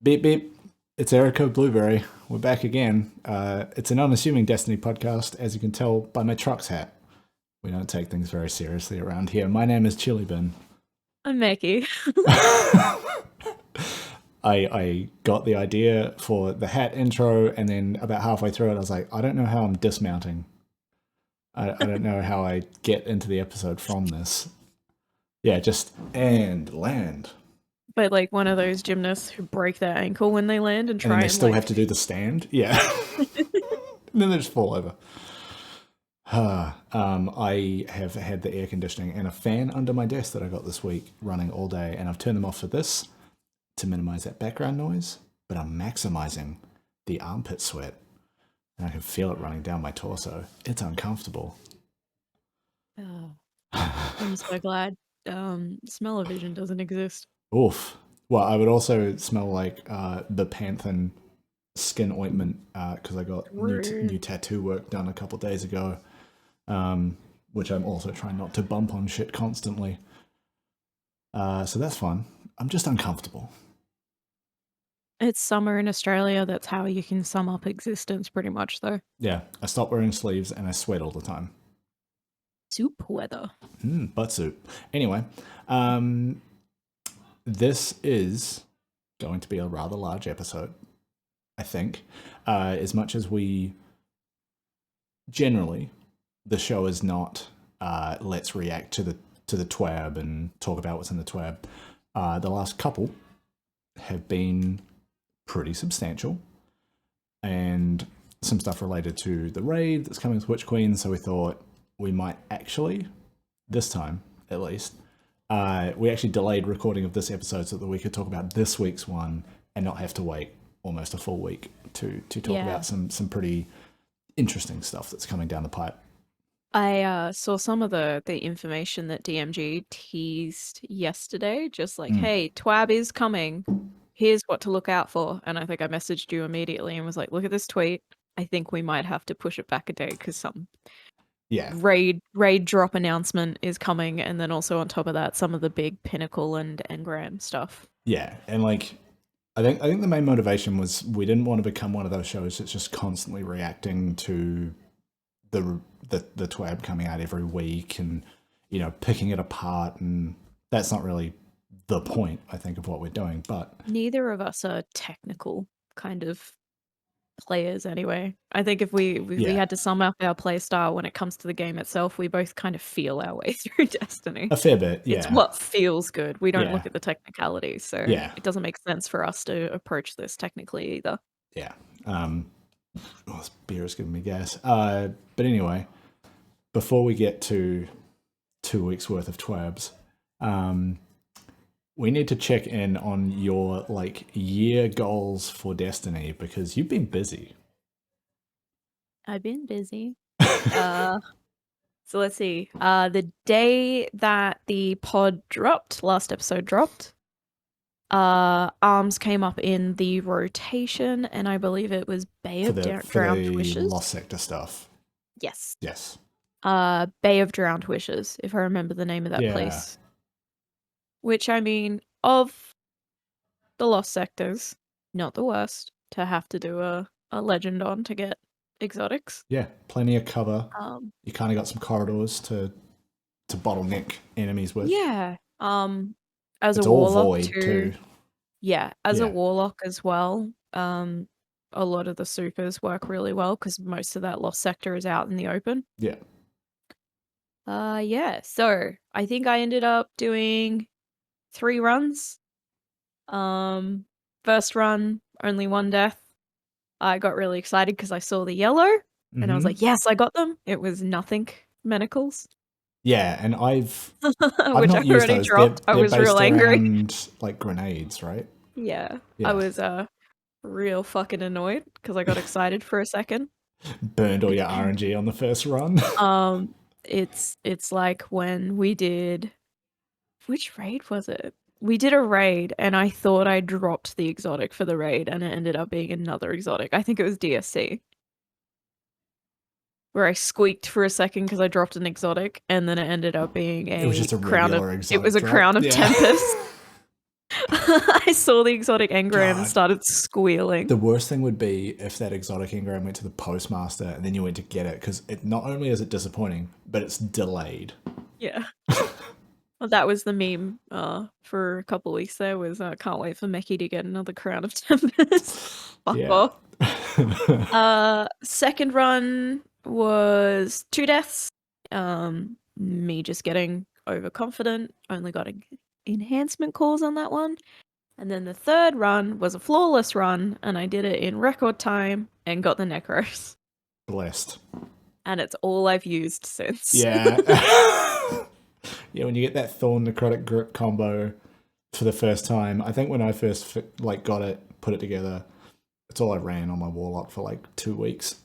Beep beep. It's Erica Blueberry. We're back again. It's an unassuming Destiny podcast, as you can tell by my truck's hat. We don't take things very seriously around here. My name is chillybin. I'm Meckii. I got the idea for the hat intro, and then about halfway through it, I was like, I don't know how I'm dismounting. I don't know how I get into the episode from this. Yeah, just and land. But like one of those gymnasts who break their ankle when they land and try And then they and still have to do the stand. Yeah. And then they just fall over. I have had the air conditioning and a fan under my desk that I got this week running all day, and I've turned them off for this to minimize that background noise, but I'm maximizing the armpit sweat, and I can feel it running down my torso. It's uncomfortable. Oh, I'm so glad smell-o-vision doesn't exist. Oof. Well, I would also smell like the Panthen skin ointment because I got new tattoo work done a couple days ago, which I'm also trying not to bump on shit constantly. So that's fun. I'm just uncomfortable. It's summer in Australia. That's how you can sum up existence pretty much, though. Yeah, I stopped wearing sleeves and I sweat all the time. Soup weather. Butt soup. Anyway, this is going to be a rather large episode, I think. As much as we generally, the show is not let's react to the TWAB and talk about what's in the TWAB. The last couple have been pretty substantial, and some stuff related to the raid that's coming with Witch Queen. So we thought we might actually, this time at least, we actually delayed recording of this episode so that we could talk about this week's one and not have to wait almost a full week to talk about some pretty interesting stuff that's coming down the pipe. I saw some of the information that DMG teased yesterday, just like, hey, TWAB is coming. Here's what to look out for. And I think I messaged you immediately and was like, look at this tweet. I think we might have to push it back a day because some raid drop announcement is coming, and then also on top of that, some of the big Pinnacle and Engram stuff. Yeah, and like I think the main motivation was we didn't want to become one of those shows that's just constantly reacting to the TWAB coming out every week and, you know, picking it apart, and that's not really the point, I think, of what we're doing. But neither of us are technical kind of players anyway. I think if we had to sum up our play style when it comes to the game itself, we both kind of feel our way through Destiny. A fair bit, yeah. It's what feels good. We don't look at the technicalities, so it doesn't make sense for us to approach this technically either. Yeah. This beer is giving me gas. But anyway, before we get to 2 weeks worth of TWABs, we need to check in on your like year goals for Destiny because you've been busy. I've been busy. So let's see. The day that the pod dropped, last episode dropped, Arms came up in the rotation, and I believe it was Bay of Drowned Wishes. Lost Sector stuff. Yes. Yes. Bay of Drowned Wishes, if I remember the name of that place. Which, I mean, of the Lost Sectors, not the worst to have to do a legend on to get exotics. Yeah, plenty of cover. You kind of got some corridors to bottleneck enemies with. Yeah. As a warlock too. Yeah, as a warlock as well. A lot of the supers work really well because most of that Lost Sector is out in the open. Yeah. So I think I ended up doing 3 runs. First run, only 1 death. I got really excited because I saw the yellow, and I was like, yes, I got them. It was nothing manacles. Yeah, and I've which I already dropped. I was real angry. Like grenades, right? Yeah. I was real fucking annoyed because I got excited for a second. Burned all your RNG on the first run. It's like when we did, which raid was it? We did a raid and I thought I dropped the exotic for the raid and it ended up being another exotic. I think it was DSC. Where I squeaked for a second because I dropped an exotic and then it ended up being it was just a crown regular exotic. It was a crown of Tempest. I saw the exotic engram and God. started squealing. The worst thing would be if that exotic engram went to the postmaster and then you went to get it, because it not only is it disappointing, but it's delayed. Yeah. Well, that was the meme for a couple weeks there was can't wait for Meckii to get another Crown of Tempest. Fuck Yeah. off. Second run was 2 deaths. Me just getting overconfident. Only got enhancement calls on that one. And then the third run was a flawless run, and I did it in record time and got the Necros. Blessed. And it's all I've used since. Yeah. Yeah, when you get that Thorn Necrotic Grip combo for the first time, I think when I first got it, put it together, it's all I ran on my Warlock for like 2 weeks.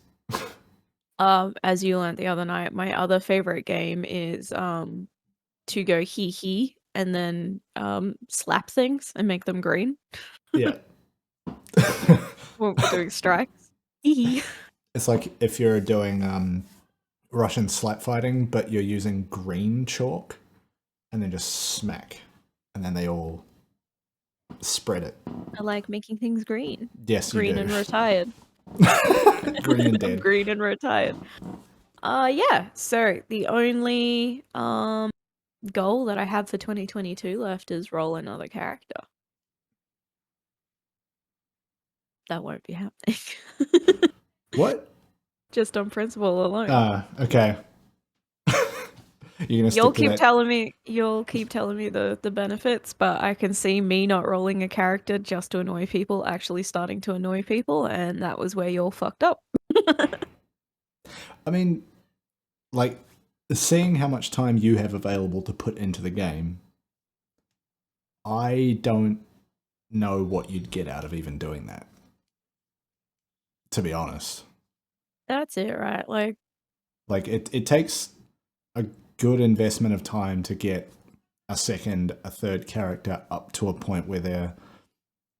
As you learned the other night, my other favorite game is to go he and then slap things and make them green. Yeah. When we're doing strikes. Hee. It's like if you're doing Russian slap fighting, but you're using green chalk, and then just smack, and then they all spread it. I like making things green. Yes, you Green do. and retired. Green and dead. Green and retired. Yeah. So the only goal that I have for 2022 left is roll another character. That won't be happening. What? Just on principle alone. Okay. You'll keep telling me the benefits, but I can see me not rolling a character just to annoy people actually starting to annoy people, and that was where you're fucked up. I mean, like, seeing how much time you have available to put into the game, I don't know what you'd get out of even doing that, to be honest. That's it, right? Like it takes a good investment of time to get a second, a third character up to a point where they're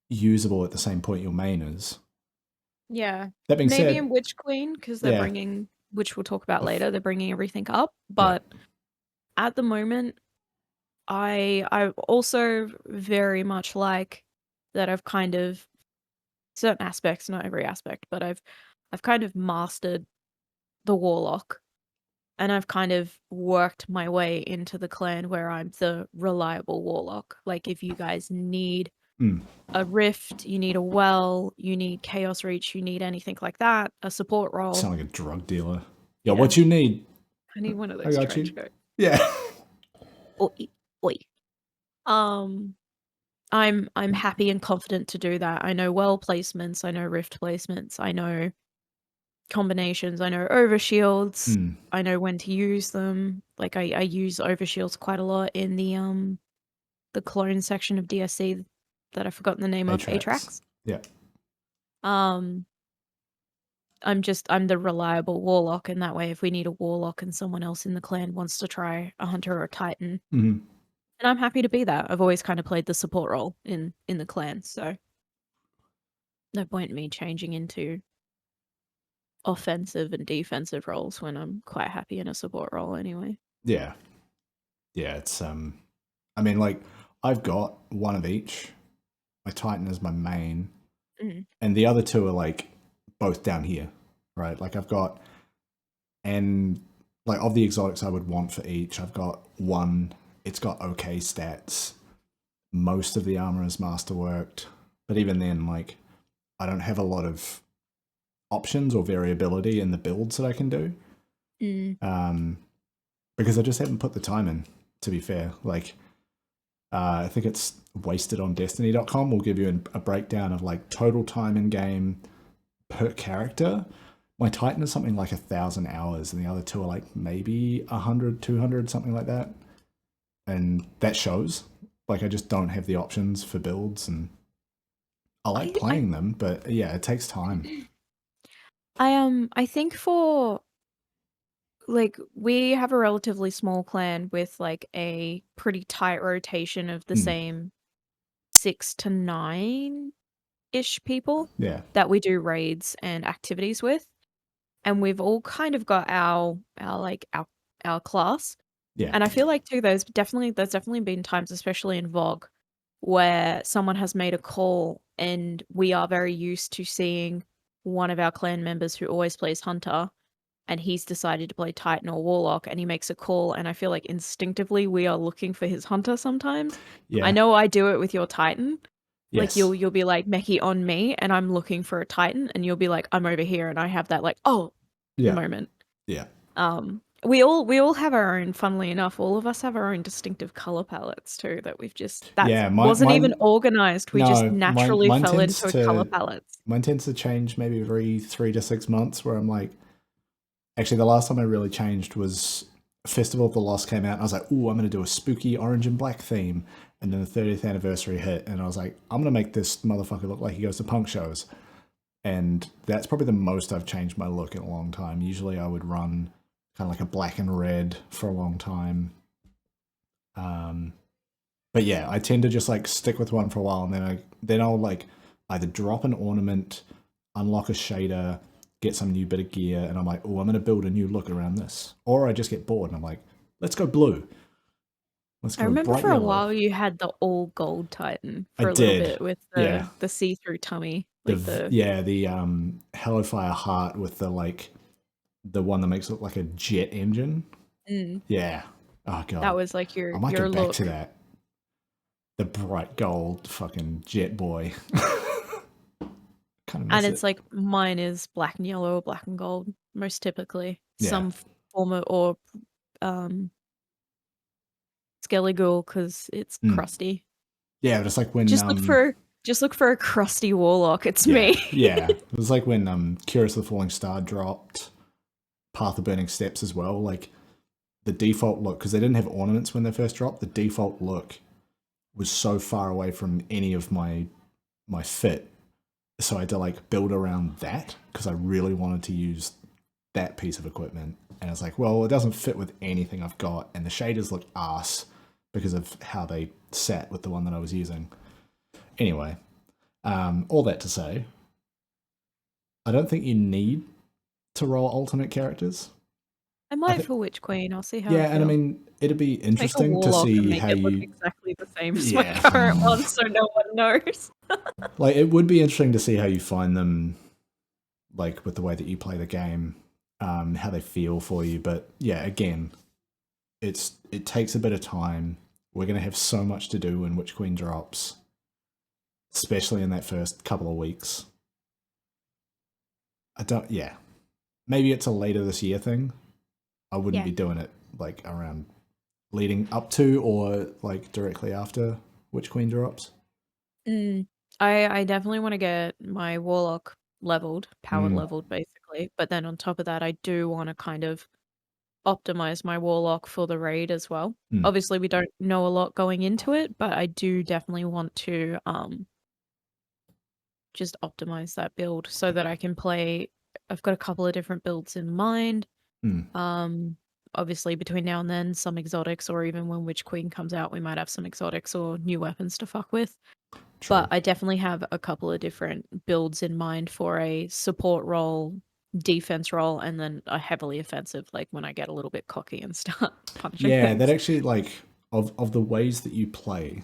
usable at the same point your main is. Yeah. That being said, maybe in Witch Queen, because they're bringing, which we'll talk about later, they're bringing everything up. But at the moment, I also very much like that I've kind of certain aspects, not every aspect, but I've kind of mastered the Warlock. And I've kind of worked my way into the clan where I'm the reliable Warlock. Like, if you guys need a Rift, you need a Well, you need Chaos Reach, you need anything like that, a support role. Sound like a drug dealer. Yeah, what you need? I need one of those trench coats. Yeah. Oi. I'm happy and confident to do that. I know Well placements, I know Rift placements, I know combinations, I know overshields, I know when to use them. Like, I use overshields quite a lot in the clone section of DSC that I've forgotten the name of. Atrax. Yeah. I'm the reliable Warlock, and that way if we need a Warlock and someone else in the clan wants to try a Hunter or a Titan, and I'm happy to be that. I've always kind of played the support role in the clan, so no point in me changing into offensive and defensive roles when I'm quite happy in a support role anyway. Yeah. Yeah, it's I mean, like, I've got one of each. My Titan is my main, and the other two are like both down here, right? Like, I've got, and like, of the exotics I would want for each, I've got one. It's got okay stats. Most of the armor is masterworked, but even then, like, I don't have a lot of options or variability in the builds that I can do. Because I just haven't put the time in, to be fair. Like, I think it's wasted on destiny.com will give you a breakdown of like total time in game per character. My Titan is something like 1,000 hours, and the other two are like maybe 100, 200, something like that. And that shows. Like, I just don't have the options for builds, and I like playing them, but yeah, it takes time. I think for, like, we have a relatively small clan with like a pretty tight rotation of the same 6 to 9-ish people that we do raids and activities with, and we've all kind of got our class. And I feel like too, there's definitely been times, especially in VOG, where someone has made a call, and we are very used to seeing one of our clan members who always plays Hunter, and he's decided to play Titan or Warlock, and he makes a call, and I feel like instinctively we are looking for his Hunter sometimes. I Yeah. know I do it with your Titan. Like, Yes. you'll be like, Meckii on me, and I'm looking for a Titan, and you'll be like, I'm over here, and I have that, like, oh, Yeah. moment. Yeah. We all have our own, funnily enough, all of us have our own distinctive color palettes too, that we've just, that Yeah. wasn't even Mine. organized. We just No. naturally Mine fell tends into color to. palettes. Mine tends to change maybe every 3 to 6 months. Where I'm like, actually, the last time I really changed was Festival of the Lost came out, and I was like, "Ooh, I'm going to do a spooky orange and black theme." And then the 30th anniversary hit, and I was like, "I'm going to make this motherfucker look like he goes to punk shows." And that's probably the most I've changed my look in a long time. Usually, I would run kind of like a black and red for a long time. But yeah, I tend to just like stick with one for a while, and then I'll like either drop an ornament, unlock a shader, get some new bit of gear, and I'm like, oh, I'm going to build a new look around this. Or I just get bored and I'm like, let's go blue. Let's I go remember bright for a yellow. while you had the all gold Titan I for a little did. bit with Yeah. the see-through tummy. Like the Hellfire Heart with the one that makes it look like a jet engine. Yeah. Oh god. that was like I might your get back look. to that. The bright gold fucking jet boy. Kind of miss And it. it's like mine is black and yellow or black and gold, most typically. Yeah. Some form of, or Skelly Ghoul, because it's crusty. Yeah, just like when Just look for a crusty warlock. It's yeah, me. yeah. It was like when Curious of the Falling Star dropped Path of Burning Steps as well. Like the default look, because they didn't have ornaments when they first dropped, the default look was so far away from any of my fit. So I had to like build around that because I really wanted to use that piece of equipment. And it's like, well, it doesn't fit with anything I've got, and the shaders look arse because of how they sat with the one that I was using. Anyway, all that to say, I don't think you need to roll alternate characters. I might for Witch Queen. I'll see how I Yeah, feel. and I mean, it'd be Make a interesting to warlock and see make how it look you. exactly the same as my Yeah. current one, so no one knows. Like, it would be interesting to see how you find them, like with the way that you play the game, how they feel for you. But yeah, again, it takes a bit of time. We're gonna have so much to do when Witch Queen drops, especially in that first couple of weeks. Yeah, maybe it's a later this year thing. I wouldn't be doing it like around leading up to or like directly after Witch Queen drops. I definitely want to get my warlock leveled, power leveled basically. But then on top of that, I do want to kind of optimize my warlock for the raid as well. Obviously, we don't know a lot going into it, but I do definitely want to just optimize that build so that I can play. I've got a couple of different builds in mind. Obviously, between now and then, some exotics, or even when Witch Queen comes out, we might have some exotics or new weapons to fuck with. True. But I definitely have a couple of different builds in mind for a support role, defense role, and then a heavily offensive, like when I get a little bit cocky and start punching things. That actually, like, of the ways that you play,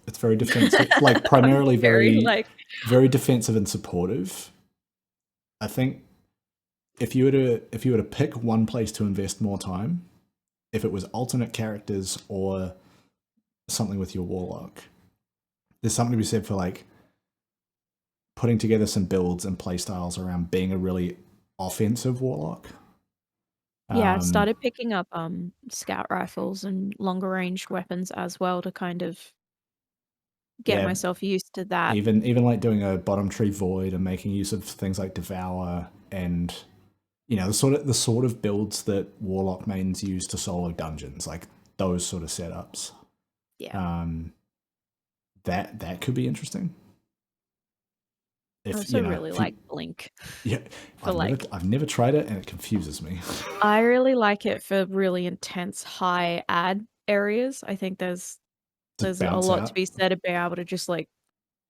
it's very defensive, like primarily very defensive and supportive. I think if you were to pick one place to invest more time, if it was alternate characters or something with your warlock, there's something to be said for like putting together some builds and playstyles around being a really offensive warlock. Yeah, I started picking up scout rifles and longer range weapons as well to kind of get myself used to that. Even like doing a bottom tree void and making use of things like devour and the sort of builds that warlock mains use to solo dungeons, like those sort of setups. Yeah. That could be interesting. I also really like Blink. Yeah, I've never tried it and it confuses me. I really like it for really intense high ad areas. I think there's a lot to be said about being able to just like,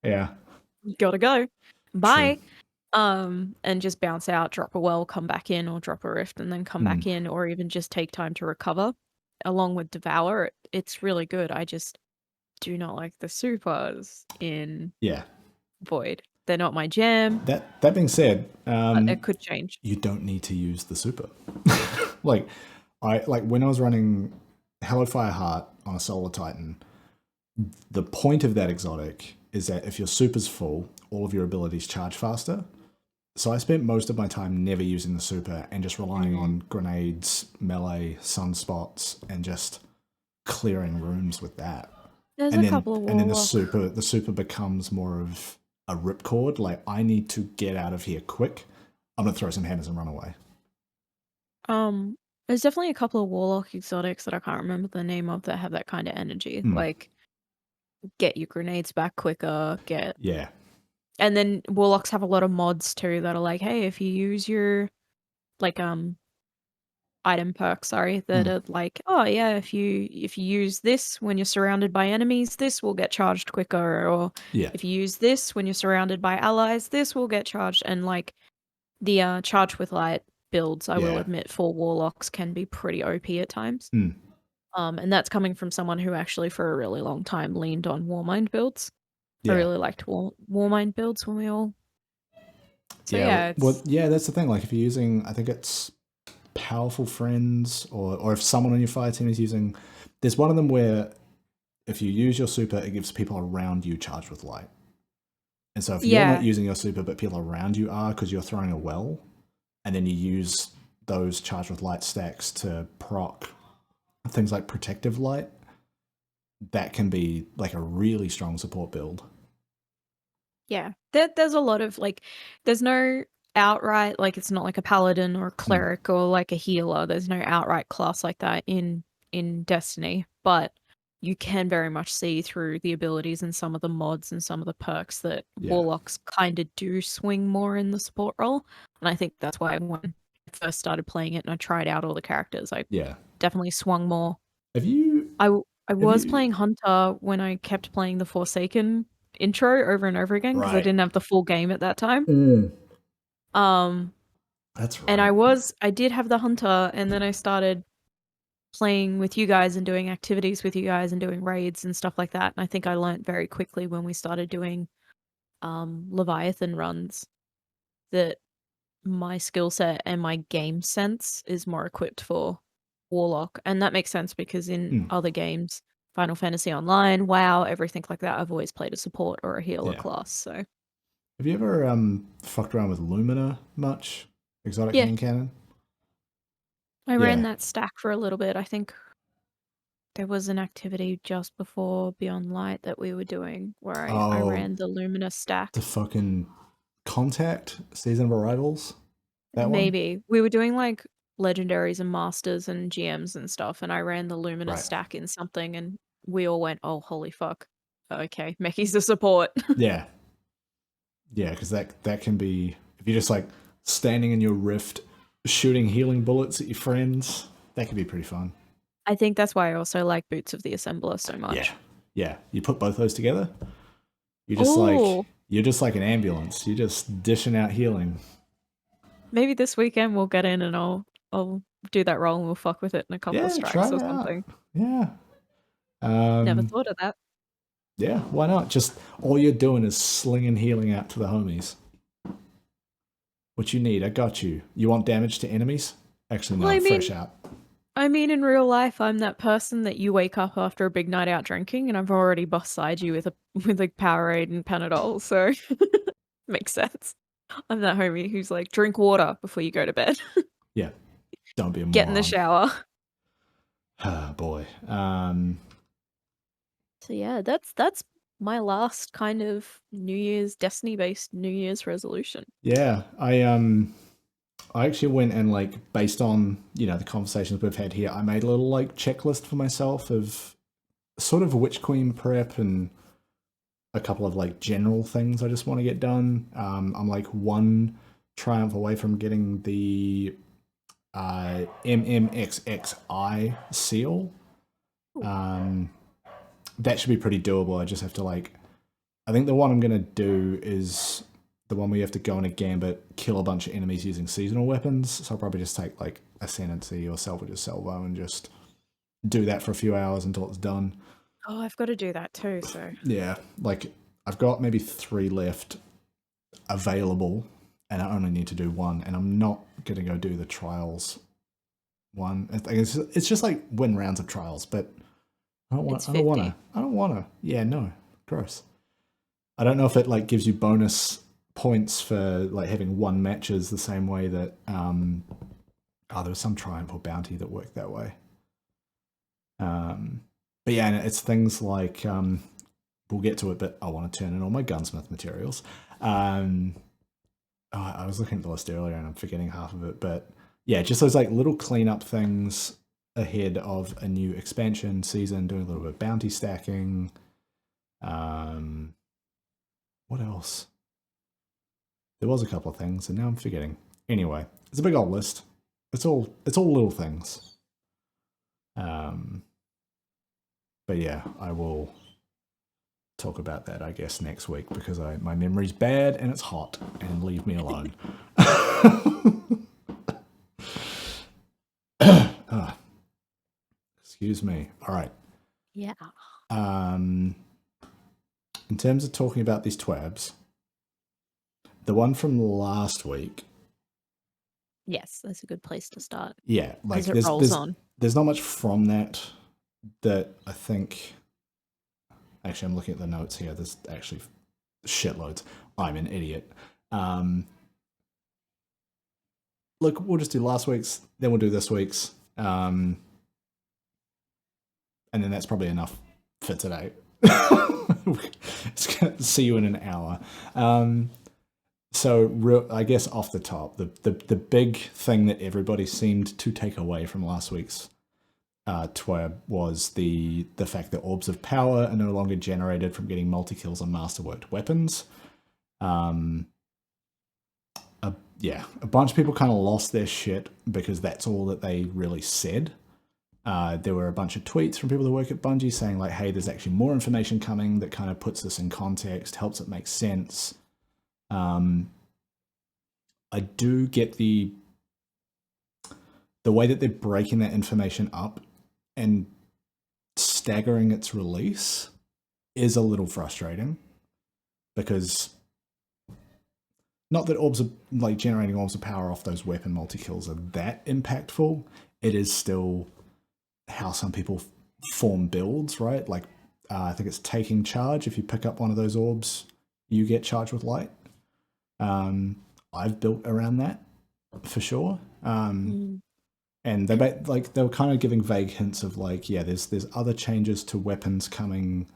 gotta go, bye. True. And just bounce out, drop a well, come back in, or drop a rift and then come back in, or even just take time to recover. Along with Devour, it's really good. do not like the supers in Yeah. Void. They're not my jam. That being said, But it could change. you don't need to use the super. like when I was running Hellfire Heart on a Solar Titan, the point of that exotic is that if your super's full, all of your abilities charge faster. So I spent most of my time never using the super and just relying on grenades, melee, sunspots, and just clearing rooms with that. There's And a then couple of and then warlock. the super becomes more of a ripcord. Like, I need to get out of here quick. I'm gonna throw some hammers and run away. There's definitely a couple of warlock exotics that I can't remember the name of that have that kind of energy. Like, get your grenades back quicker, Yeah. and then warlocks have a lot of mods too that are like, hey, if you use your like item perks, that are like, oh yeah, if you use this when you're surrounded by enemies, this will get charged quicker, or Yeah. if you use this when you're surrounded by allies, this will get charged. And like the charge with light builds, I will admit, for warlocks can be pretty OP at times. And that's coming from someone who actually for a really long time leaned on Warmind builds. I Yeah. really liked Warmind builds when we all. So Yeah. yeah, Well, it's yeah, that's the thing. Like, if you're using, I think it's Powerful Friends, or if someone on your fire team is using, there's one of them where if you use your super, it gives people around you charged with light. And so if you're not using your super, but people around you are because you're throwing a well, and then you use those charged with light stacks to proc things like protective light, that can be like a really strong support build. Yeah, there's a lot of like, there's no outright, like it's not like a paladin or a cleric or like a healer. There's no outright class like that in Destiny, but you can very much see through the abilities and some of the mods and some of the perks that warlocks kind of do swing more in the support role. And I think that's why when I first started playing it and I tried out all the characters, I definitely swung more. Have you? I was playing Hunter when I kept playing the Forsaken intro over and over again because I didn't have the full game at that time. That's right. And I did have the Hunter, and then I started playing with you guys and doing activities with you guys and doing raids and stuff like that. And I think I learned very quickly when we started doing Leviathan runs that my skill set and my game sense is more equipped for Warlock. And that makes sense because in other games, Final Fantasy Online, WoW, everything like that, I've always played a support or a healer class. So have you ever fucked around with Lumina much? Exotic hand cannon? I ran that stack for a little bit. I think there was an activity just before Beyond Light that we were doing where I ran the Lumina stack. The fucking Contact Season of Arrivals? That Maybe. We were doing like legendaries and masters and GMs and stuff, and I ran the Lumina stack in something, and we all went, oh, holy fuck. Okay, Meckie's the support. Yeah, because that can be, if you're just like standing in your rift, shooting healing bullets at your friends, that can be pretty fun. I think that's why I also like Boots of the Assembler so much. Yeah. You put both those together, you're just like an ambulance. You're just dishing out healing. Maybe this weekend we'll get in and I'll do that role and we'll fuck with it in a couple of strikes or something. Yeah. Never thought of that. Yeah, why not? Just all you're doing is slinging healing out to the homies. What you need, I got you. You want damage to enemies? Actually, no, fresh out. I mean, in real life, I'm that person that you wake up after a big night out drinking, and I've already beside you with a Powerade and Panadol, so makes sense. I'm that homie who's like, drink water before you go to bed. Yeah, don't be a moron. Get in the shower. Oh boy. So yeah, that's my last kind of New Year's Destiny-based New Year's resolution. Yeah, I actually went and like, based on, the conversations we've had here, I made a little like checklist for myself of sort of Witch Queen prep and a couple of like general things I just want to get done. I'm like one triumph away from getting the MMXXI seal. That should be pretty doable. I just have to I think the one I'm going to do is the one where you have to go in a gambit, kill a bunch of enemies using seasonal weapons. So I'll probably just take like Ascendancy or Salvage's Salvo and just do that for a few hours until it's done. Oh, I've got to do that too. So Yeah, like I've got maybe 3 left available, and I only need to do 1, and I'm not gonna go do the trials one. It's just like win rounds of trials, but I don't want. it's I don't 50. wanna. I don't wanna. Yeah, no, gross. I don't know if it like gives you bonus points for like having 1 matches the same way that there was some triumph or bounty that worked that way. But yeah, and it's things like we'll get to it, but I want to turn in all my gunsmith materials. I was looking at the list earlier and I'm forgetting half of it, but yeah, just those like little cleanup things ahead of a new expansion season, doing a little bit of bounty stacking. What else? There was a couple of things, and now I'm forgetting. Anyway, it's a big old list. It's all little things. But yeah, I will talk about that, I guess, next week because my memory's bad and it's hot, and leave me alone. Excuse me. All right. Yeah. In terms of talking about these TWABs, the one from last week. Yes, that's a good place to start. Yeah, like as it rolls on. There's not much from that I think. Actually, I'm looking at the notes here. There's actually shitloads. I'm an idiot. Look, we'll just do last week's, then we'll do this week's, and then that's probably enough for today. See you in an hour. So I guess off the top, the big thing that everybody seemed to take away from last week's TWAB was the fact that Orbs of Power are no longer generated from getting multi-kills on masterworked weapons. A bunch of people kind of lost their shit because that's all that they really said. There were a bunch of tweets from people that work at Bungie saying like, hey, there's actually more information coming that kind of puts this in context, helps it make sense. I do get the way that they're breaking that information up and staggering its release is a little frustrating, because not that orbs of like generating orbs of power off those weapon multi-kills are that impactful. It is still how some people form builds, right? Like I think it's taking charge. If you pick up one of those orbs, you get charged with light. I've built around that for sure. And they were kind of giving vague hints of like, yeah, there's other changes to weapons coming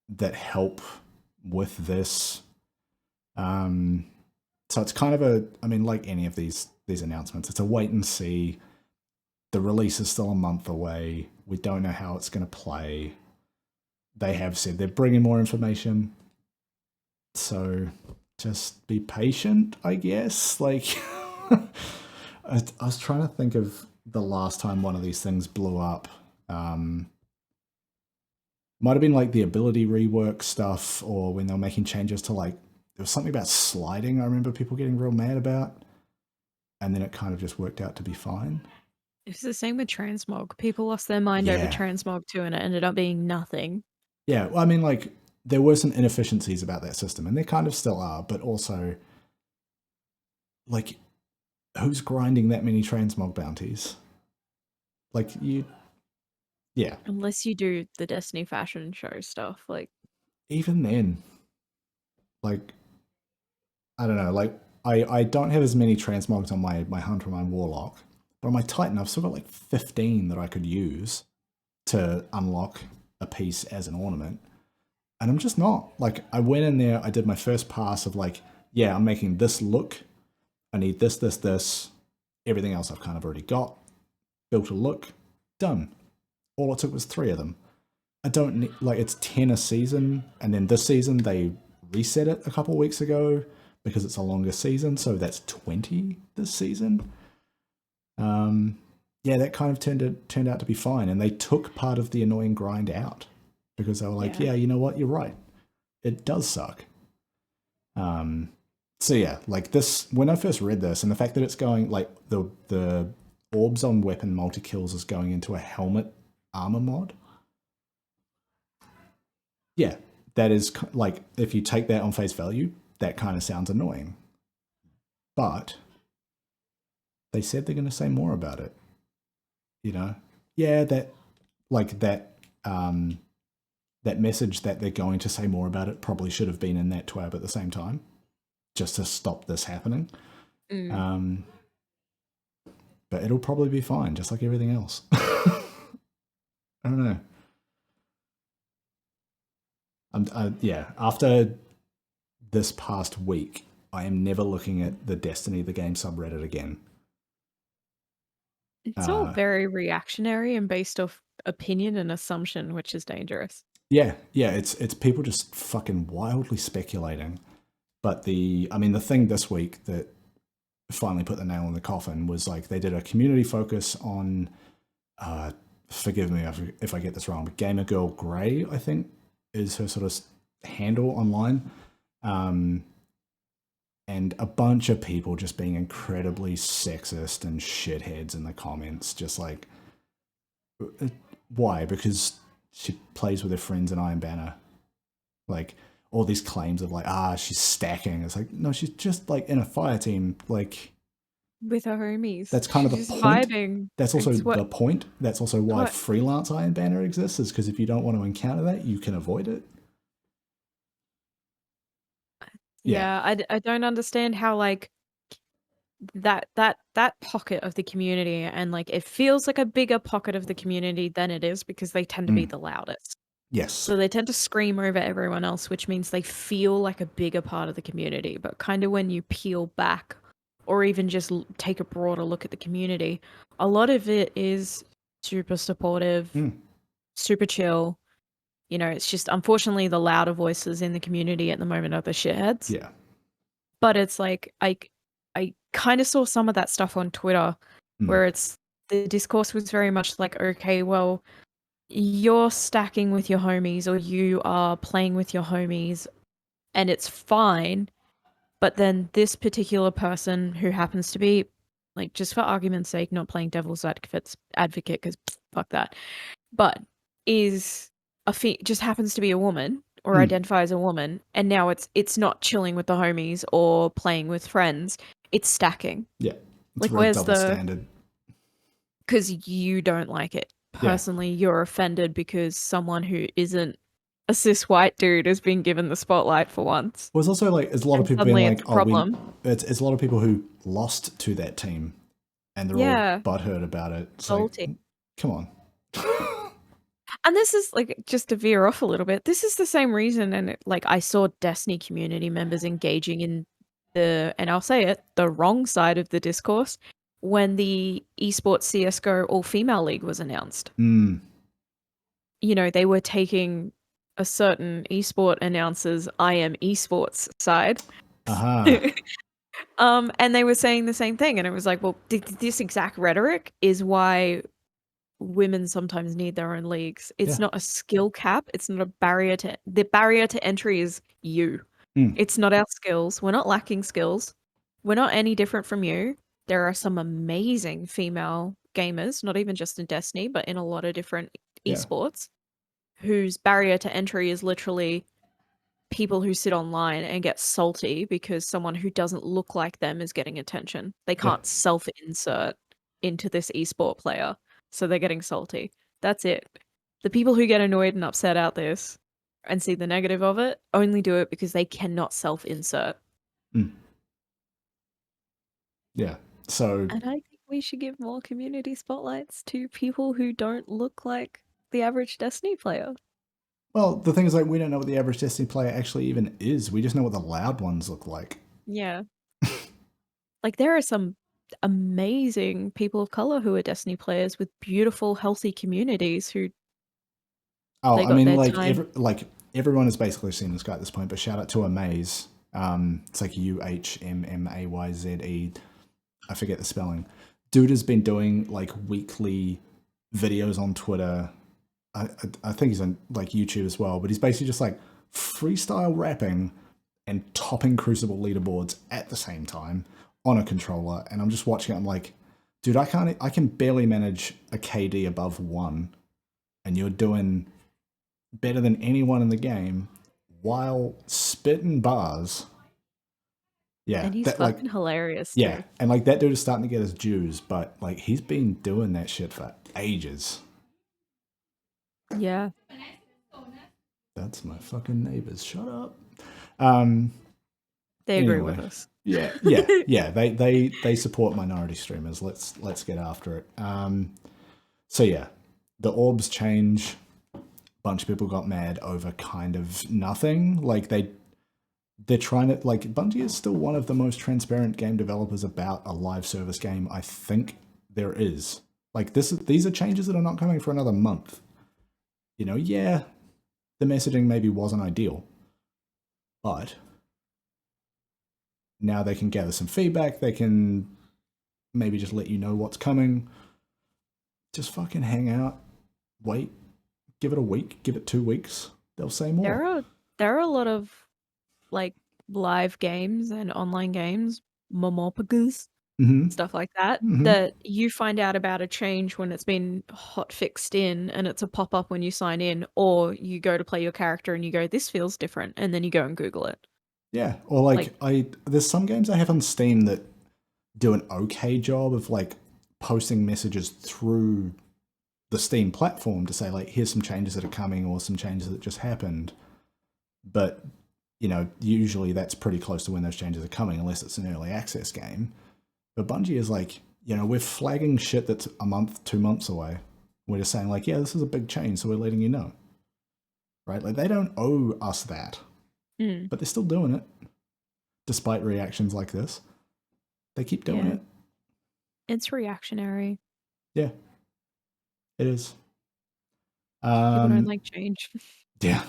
that help with this. So it's kind of like any of these announcements, it's a wait and see. The release is still a month away. We don't know how it's going to play. They have said they're bringing more information. So just be patient, I guess. Like, I was trying to think of the last time one of these things blew up. Might have been like the ability rework stuff, or when they were making changes to like, there was something about sliding I remember people getting real mad about. And then it kind of just worked out to be fine. It's the same with transmog. People lost their mind over transmog too, and it ended up being nothing. Yeah, well, I mean, like, there were some inefficiencies about that system, and there kind of still are, but also, like, who's grinding that many transmog bounties? Like, yeah. Unless you do the Destiny fashion show stuff, like. Even then, like, I don't know, like, I don't have as many transmogs on my Hunter and my Warlock, but on my Titan, I've still got like 15 that I could use to unlock a piece as an ornament. And I'm just not. Like, I went in there, I did my first pass of like, yeah, I'm making this look. I need this, this, this. Everything else I've kind of already got. Built a look. Done. All it took was 3 of them. I don't need, like, it's 10 a season. And then this season, they reset it a couple weeks ago because it's a longer season. So that's 20 this season. Yeah, that kind of turned out to be fine. And they took part of the annoying grind out. Because they were like, yeah, you know what? You're right. It does suck. So yeah, like this, when I first read this, and the fact that it's going, like, the orbs on weapon multi-kills is going into a helmet armor mod. Yeah, that is like, if you take that on face value, that kind of sounds annoying. But they said they're going to say more about it. You know, yeah, that like that that message that they're going to say more about it probably should have been in that TWAB at the same time, just to stop this happening. But it'll probably be fine, just like everything else. I don't know. Yeah, after this past week, I am never looking at the Destiny the Game subreddit again. It's all very reactionary and based off opinion and assumption, which is dangerous. Yeah, it's people just fucking wildly speculating. But the thing this week that finally put the nail in the coffin was like they did a community focus on, forgive me if I get this wrong, but Gamer Girl Grey, I think, is her sort of handle online. And a bunch of people just being incredibly sexist and shitheads in the comments, just like, why? Because she plays with her friends in Iron Banner. Like, all these claims of like, she's stacking. It's like, no, she's just like in a fire team, like with her homies. That's kind of the point. Vibing. That's also the point. That's also why freelance Iron Banner exists, is because if you don't want to encounter that, you can avoid it. Yeah, I don't understand how like that pocket of the community, and like it feels like a bigger pocket of the community than it is, because they tend to be the loudest. Yes. So they tend to scream over everyone else, which means they feel like a bigger part of the community. But kind of when you peel back, or even just take a broader look at the community, a lot of it is super supportive, super chill. You know, it's just unfortunately the louder voices in the community at the moment are the shitheads. Yeah. But it's like I kind of saw some of that stuff on Twitter where it's the discourse was very much like, okay, well, you're stacking with your homies or you are playing with your homies and it's fine. But then this particular person who happens to be, like, just for argument's sake, not playing devil's advocate because fuck that, but is just happens to be a woman or identify as a woman, and now it's not chilling with the homies or playing with friends, it's stacking. Yeah, it's like, real where's double the standard? Because you don't like it personally. You're offended because someone who isn't a cis white dude has been given the spotlight for once. Well, it's also like there's a lot of people being like, it's a lot of people who lost to that team, and they're all butthurt about it. It's salty. Like, come on. And this is like, just to veer off a little bit, this is the same reason, and like I saw Destiny community members engaging in and I'll say it, the wrong side of the discourse when the esports CSGO all-female league was announced. You know, they were taking a certain esport announcer's I am esports side. And they were saying the same thing, and it was like, well, this exact rhetoric is why women sometimes need their own leagues. It's not a skill cap. It's not a barrier to the barrier to entry is you. It's not our skills. We're not lacking skills. We're not any different from you. There are some amazing female gamers, not even just in Destiny, but in a lot of different esports, whose barrier to entry is literally people who sit online and get salty because someone who doesn't look like them is getting attention. They can't self-insert into this esport player, so they're getting salty. That's it. The people who get annoyed and upset out this and see the negative of it only do it because they cannot self-insert. Yeah. So, and I think we should give more community spotlights to people who don't look like the average Destiny player. Well, the thing is, like, we don't know what the average Destiny player actually even is. We just know what the loud ones look like. Yeah. Like, there are some amazing people of color who are Destiny players with beautiful, healthy communities who. Oh, I mean, like, everyone has basically seen this guy at this point, but shout out to Amaze. It's like UHMMAYZE. I forget the spelling. Dude has been doing like weekly videos on Twitter. I think he's on like YouTube as well, but he's basically just like freestyle rapping and topping Crucible leaderboards at the same time on a controller. And I'm just watching it. I'm like, dude, I can barely manage a KD above 1, and you're doing better than anyone in the game while spitting bars. Yeah, And he's that like fucking hilarious yeah, too. and like that dude is starting to get his dues, but like he's been doing that shit for ages. Yeah. That's my fucking neighbors. Shut up. They agree with Anyway, us. yeah. They support minority streamers. Let's get after it. So yeah, the orbs change. Bunch of people got mad over kind of nothing. Like they're trying to like Bungie is still one of the most transparent game developers about a live service game I think there is. Like these are changes that are not coming for another month. You know, yeah, the messaging maybe wasn't ideal, but now they can gather some feedback. They can maybe just let you know what's coming. Just fucking hang out, wait, give it a week, give it 2 weeks. They'll say more. There are a lot of like live games and online games, momopagas, stuff like that, that you find out about a change when it's been hot fixed in and it's a pop-up when you sign in, or you go to play your character and you go, this feels different, and then you go and Google it. Yeah, or like there's some games I have on Steam that do an okay job of like posting messages through the Steam platform to say like here's some changes that are coming or some changes that just happened. But you know, usually that's pretty close to when those changes are coming unless it's an early access game. But Bungie is like, you know, we're flagging shit that's a month, 2 months away. We're just saying like, yeah, this is a big change, so we're letting you know. Right? Like they don't owe us that. But they're still doing it. Despite reactions like this. They keep doing it. It's reactionary. Yeah. It is. People don't like change. Yeah.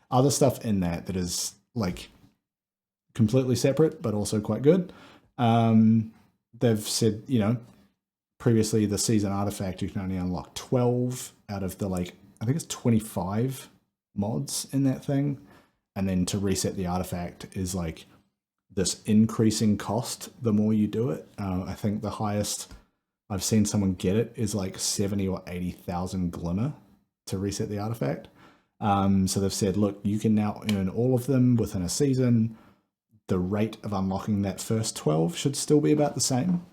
Other stuff in that is like completely separate, but also quite good. They've said, you know, previously the season artifact, you can only unlock 12 out of the like, I think it's 25 mods in that thing. And then to reset the artifact is like this increasing cost the more you do it. I think the highest I've seen someone get it is like 70 or 80,000 glimmer to reset the artifact. So they've said, look, you can now earn all of them within a season. The rate of unlocking that first 12 should still be about the same.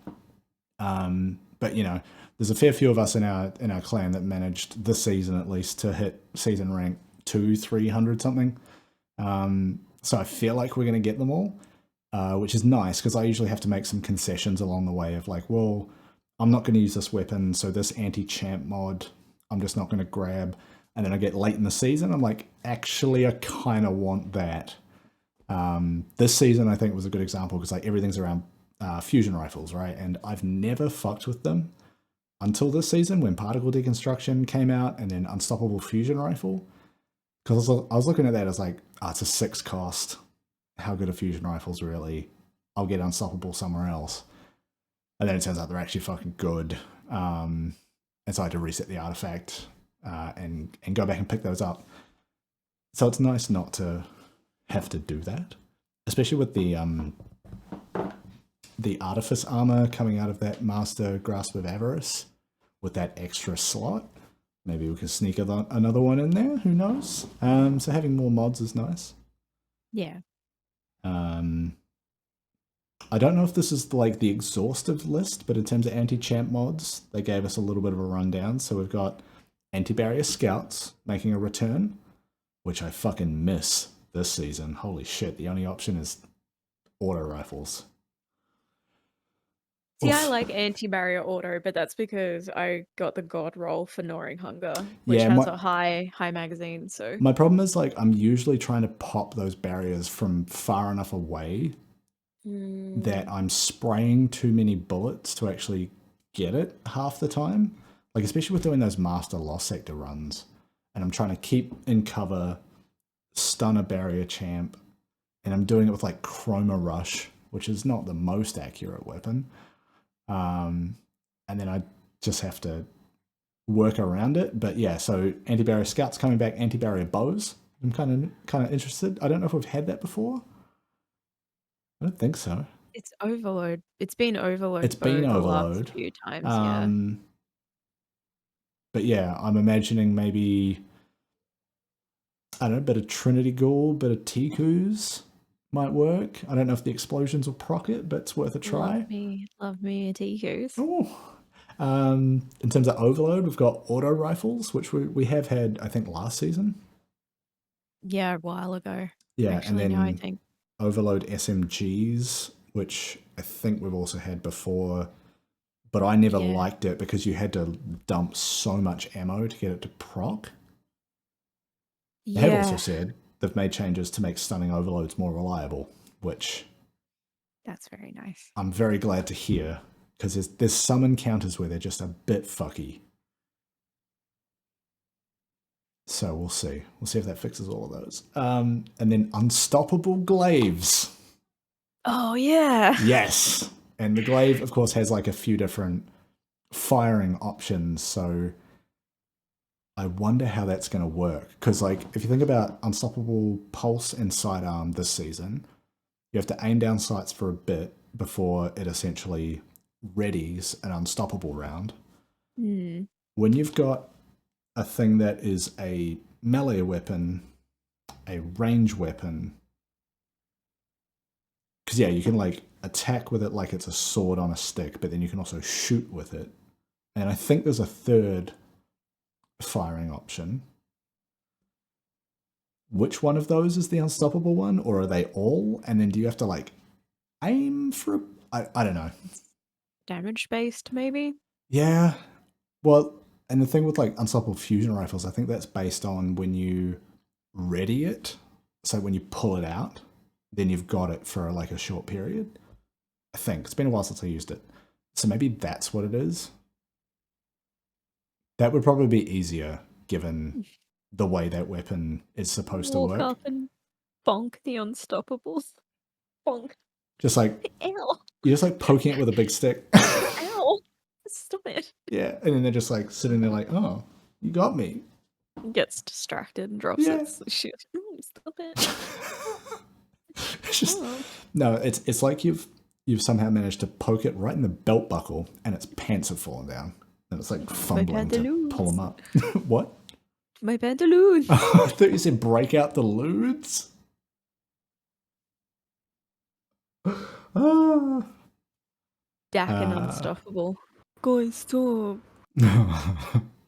But you know, there's a fair few of us in our clan that managed this season at least to hit season rank 200-300 something. So I feel like we're going to get them all, which is nice because I usually have to make some concessions along the way of like, well, I'm not going to use this weapon, so this anti-champ mod, I'm just not going to grab. And then I get late in the season, I'm like, actually, I kind of want that. This season, I think, was a good example because like everything's around fusion rifles, right? And I've never fucked with them until this season when particle deconstruction came out and then unstoppable fusion rifle. Because I was looking at that as like, oh, it's a 6 cost. How good are fusion rifles really? I'll get unstoppable somewhere else. And then it turns out they're actually fucking good. And so I had to reset the artifact and go back and pick those up. So it's nice not to have to do that, especially with the artifice armor coming out of that master grasp of avarice with that extra slot. Maybe we can sneak another one in there. Who knows? So having more mods is nice. Yeah. I don't know if this is like the exhaustive list, but in terms of anti-champ mods, they gave us a little bit of a rundown. So we've got anti-barrier scouts making a return, which I fucking miss this season. Holy shit, the only option is auto rifles. See, I like anti-barrier auto, but that's because I got the god roll for Gnawing Hunger, which has a high magazine, so... My problem is, like, I'm usually trying to pop those barriers from far enough away that I'm spraying too many bullets to actually get it half the time. Like, especially with doing those master lost sector runs. And I'm trying to keep in cover, stun a barrier champ, and I'm doing it with, like, Chroma Rush, which is not the most accurate weapon. And then I just have to work around it. But yeah, so anti-barrier scouts coming back, anti-barrier bows. I'm kind of interested. I don't know if we've had that before. I don't think so. It's overload. It's been overload. It's been the overload last few times. Yeah. But yeah, I'm imagining maybe I don't know, a bit of Trinity Ghoul, bit of Tikus might work. I don't know if the explosions will proc it, but it's worth a try. Love me a Tikus. Oh. In terms of overload, we've got auto rifles, which we have had, I think, last season. Yeah, a while ago. Yeah, Actually, and now I then think. overload SMGs, which I think we've also had before, but I never Yeah. liked it because you had to dump so much ammo to get it to proc. They have also Yeah, said they've made changes to make stunning overloads more reliable, which that's very nice. I'm very glad to hear because there's some encounters where they're just a bit fucky. So we'll see. We'll see if that fixes all of those. And then unstoppable glaives. Oh, yeah. Yes. And the glaive, of course, has like a few different firing options. So I wonder how that's going to work. Because, like, if you think about unstoppable pulse and sidearm this season, you have to aim down sights for a bit before it essentially readies an unstoppable round. Hmm. When you've got a thing that is a melee weapon, a range weapon, because yeah, you can like attack with it like it's a sword on a stick, but then you can also shoot with it. And I think there's a third firing option. Which one of those is the unstoppable one, or are they all? And then do you have to like aim for? I don't know. Damage based, maybe? Yeah. Well, and the thing with like unstoppable fusion rifles, I think that's based on when you ready it. So when you pull it out, then you've got it for like a short period. I think it's been a while since I used it, so maybe that's what it is. That would probably be easier given the way that weapon is supposed to Walk work. up and bonk the unstoppables. Bonk. Just like Ow. you're just like poking it with a big stick. Ow. Stop it. Yeah, and then they're just like sitting there like, oh, you got me. Gets distracted and drops Yeah. its shit. Stop it. It's just Oh. no. It's like you've somehow managed to poke it right in the belt buckle, and its pants have fallen down, and it's like fumbling to pull them up. What? My pantaloons. I thought you said break out the lewds. Ah. Dak and unstoppable. Guys, stop.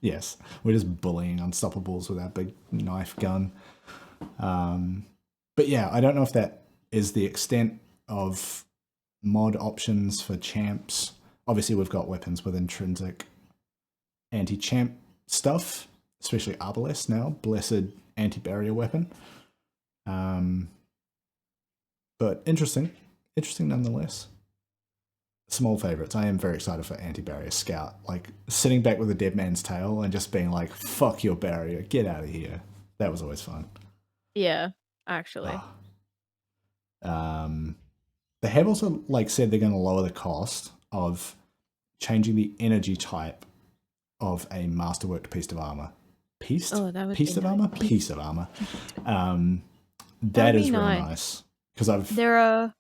Yes, we're just bullying unstoppables with our big knife gun. But yeah, I don't know if that is the extent of mod options for champs. Obviously, we've got weapons with intrinsic anti-champ stuff, especially Arbalest now, blessed anti-barrier weapon. But interesting nonetheless. Small favorites. I am very excited for anti-barrier scout. Like sitting back with a dead man's tail and just being like, "Fuck your barrier, get out of here." That was always fun. Yeah, actually. They have also like said they're going to lower the cost of changing the energy type of a masterworked piece of armor. Piece? Oh, that would Piece be of nice. armor? Piece of armor. That is really nice. Because There are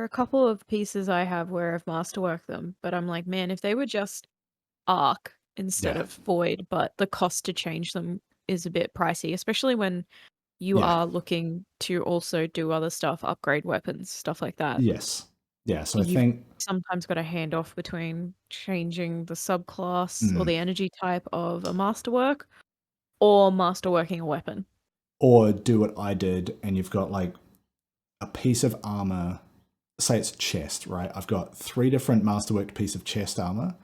a couple of pieces I have where I've masterworked them, but I'm like, man, if they were just arc instead Yeah. of void, but the cost to change them is a bit pricey, especially when you Yeah. are looking to also do other stuff, upgrade weapons, stuff like that. Yes. Yeah, so I You've think sometimes got a handoff between changing the subclass or the energy type of a masterwork or masterworking a weapon. or do what I did and you've got like a piece of armor, say it's chest, right? I've got 3 different masterworked piece of chest armor,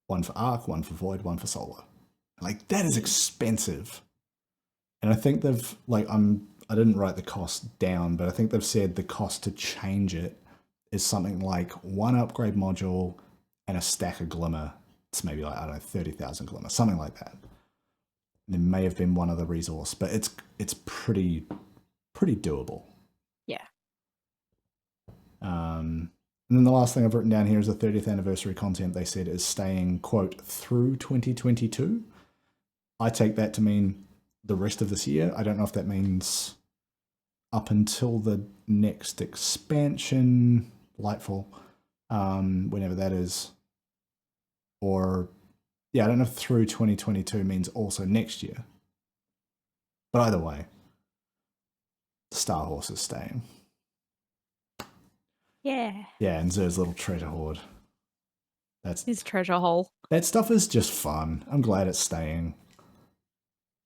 one for arc, one for void, one for solar. Like that is expensive. And I think they've like I didn't write the cost down, but I think they've said the cost to change it is something like 1 upgrade module and a stack of glimmer. It's maybe like, I don't know, 30,000 glimmer, something like that. There may have been one other resource, but it's pretty doable. Yeah. And then the last thing I've written down here is the 30th anniversary content they said is staying, quote, through 2022. I take that to mean the rest of this year. I don't know if that means up until the next expansion, Lightfall, whenever that is. Or, yeah, I don't know if through 2022 means also next year. But either way, Star Horse is staying. Yeah. Yeah, and Zer's little treasure hoard. That's His treasure hole. that stuff is just fun. I'm glad it's staying.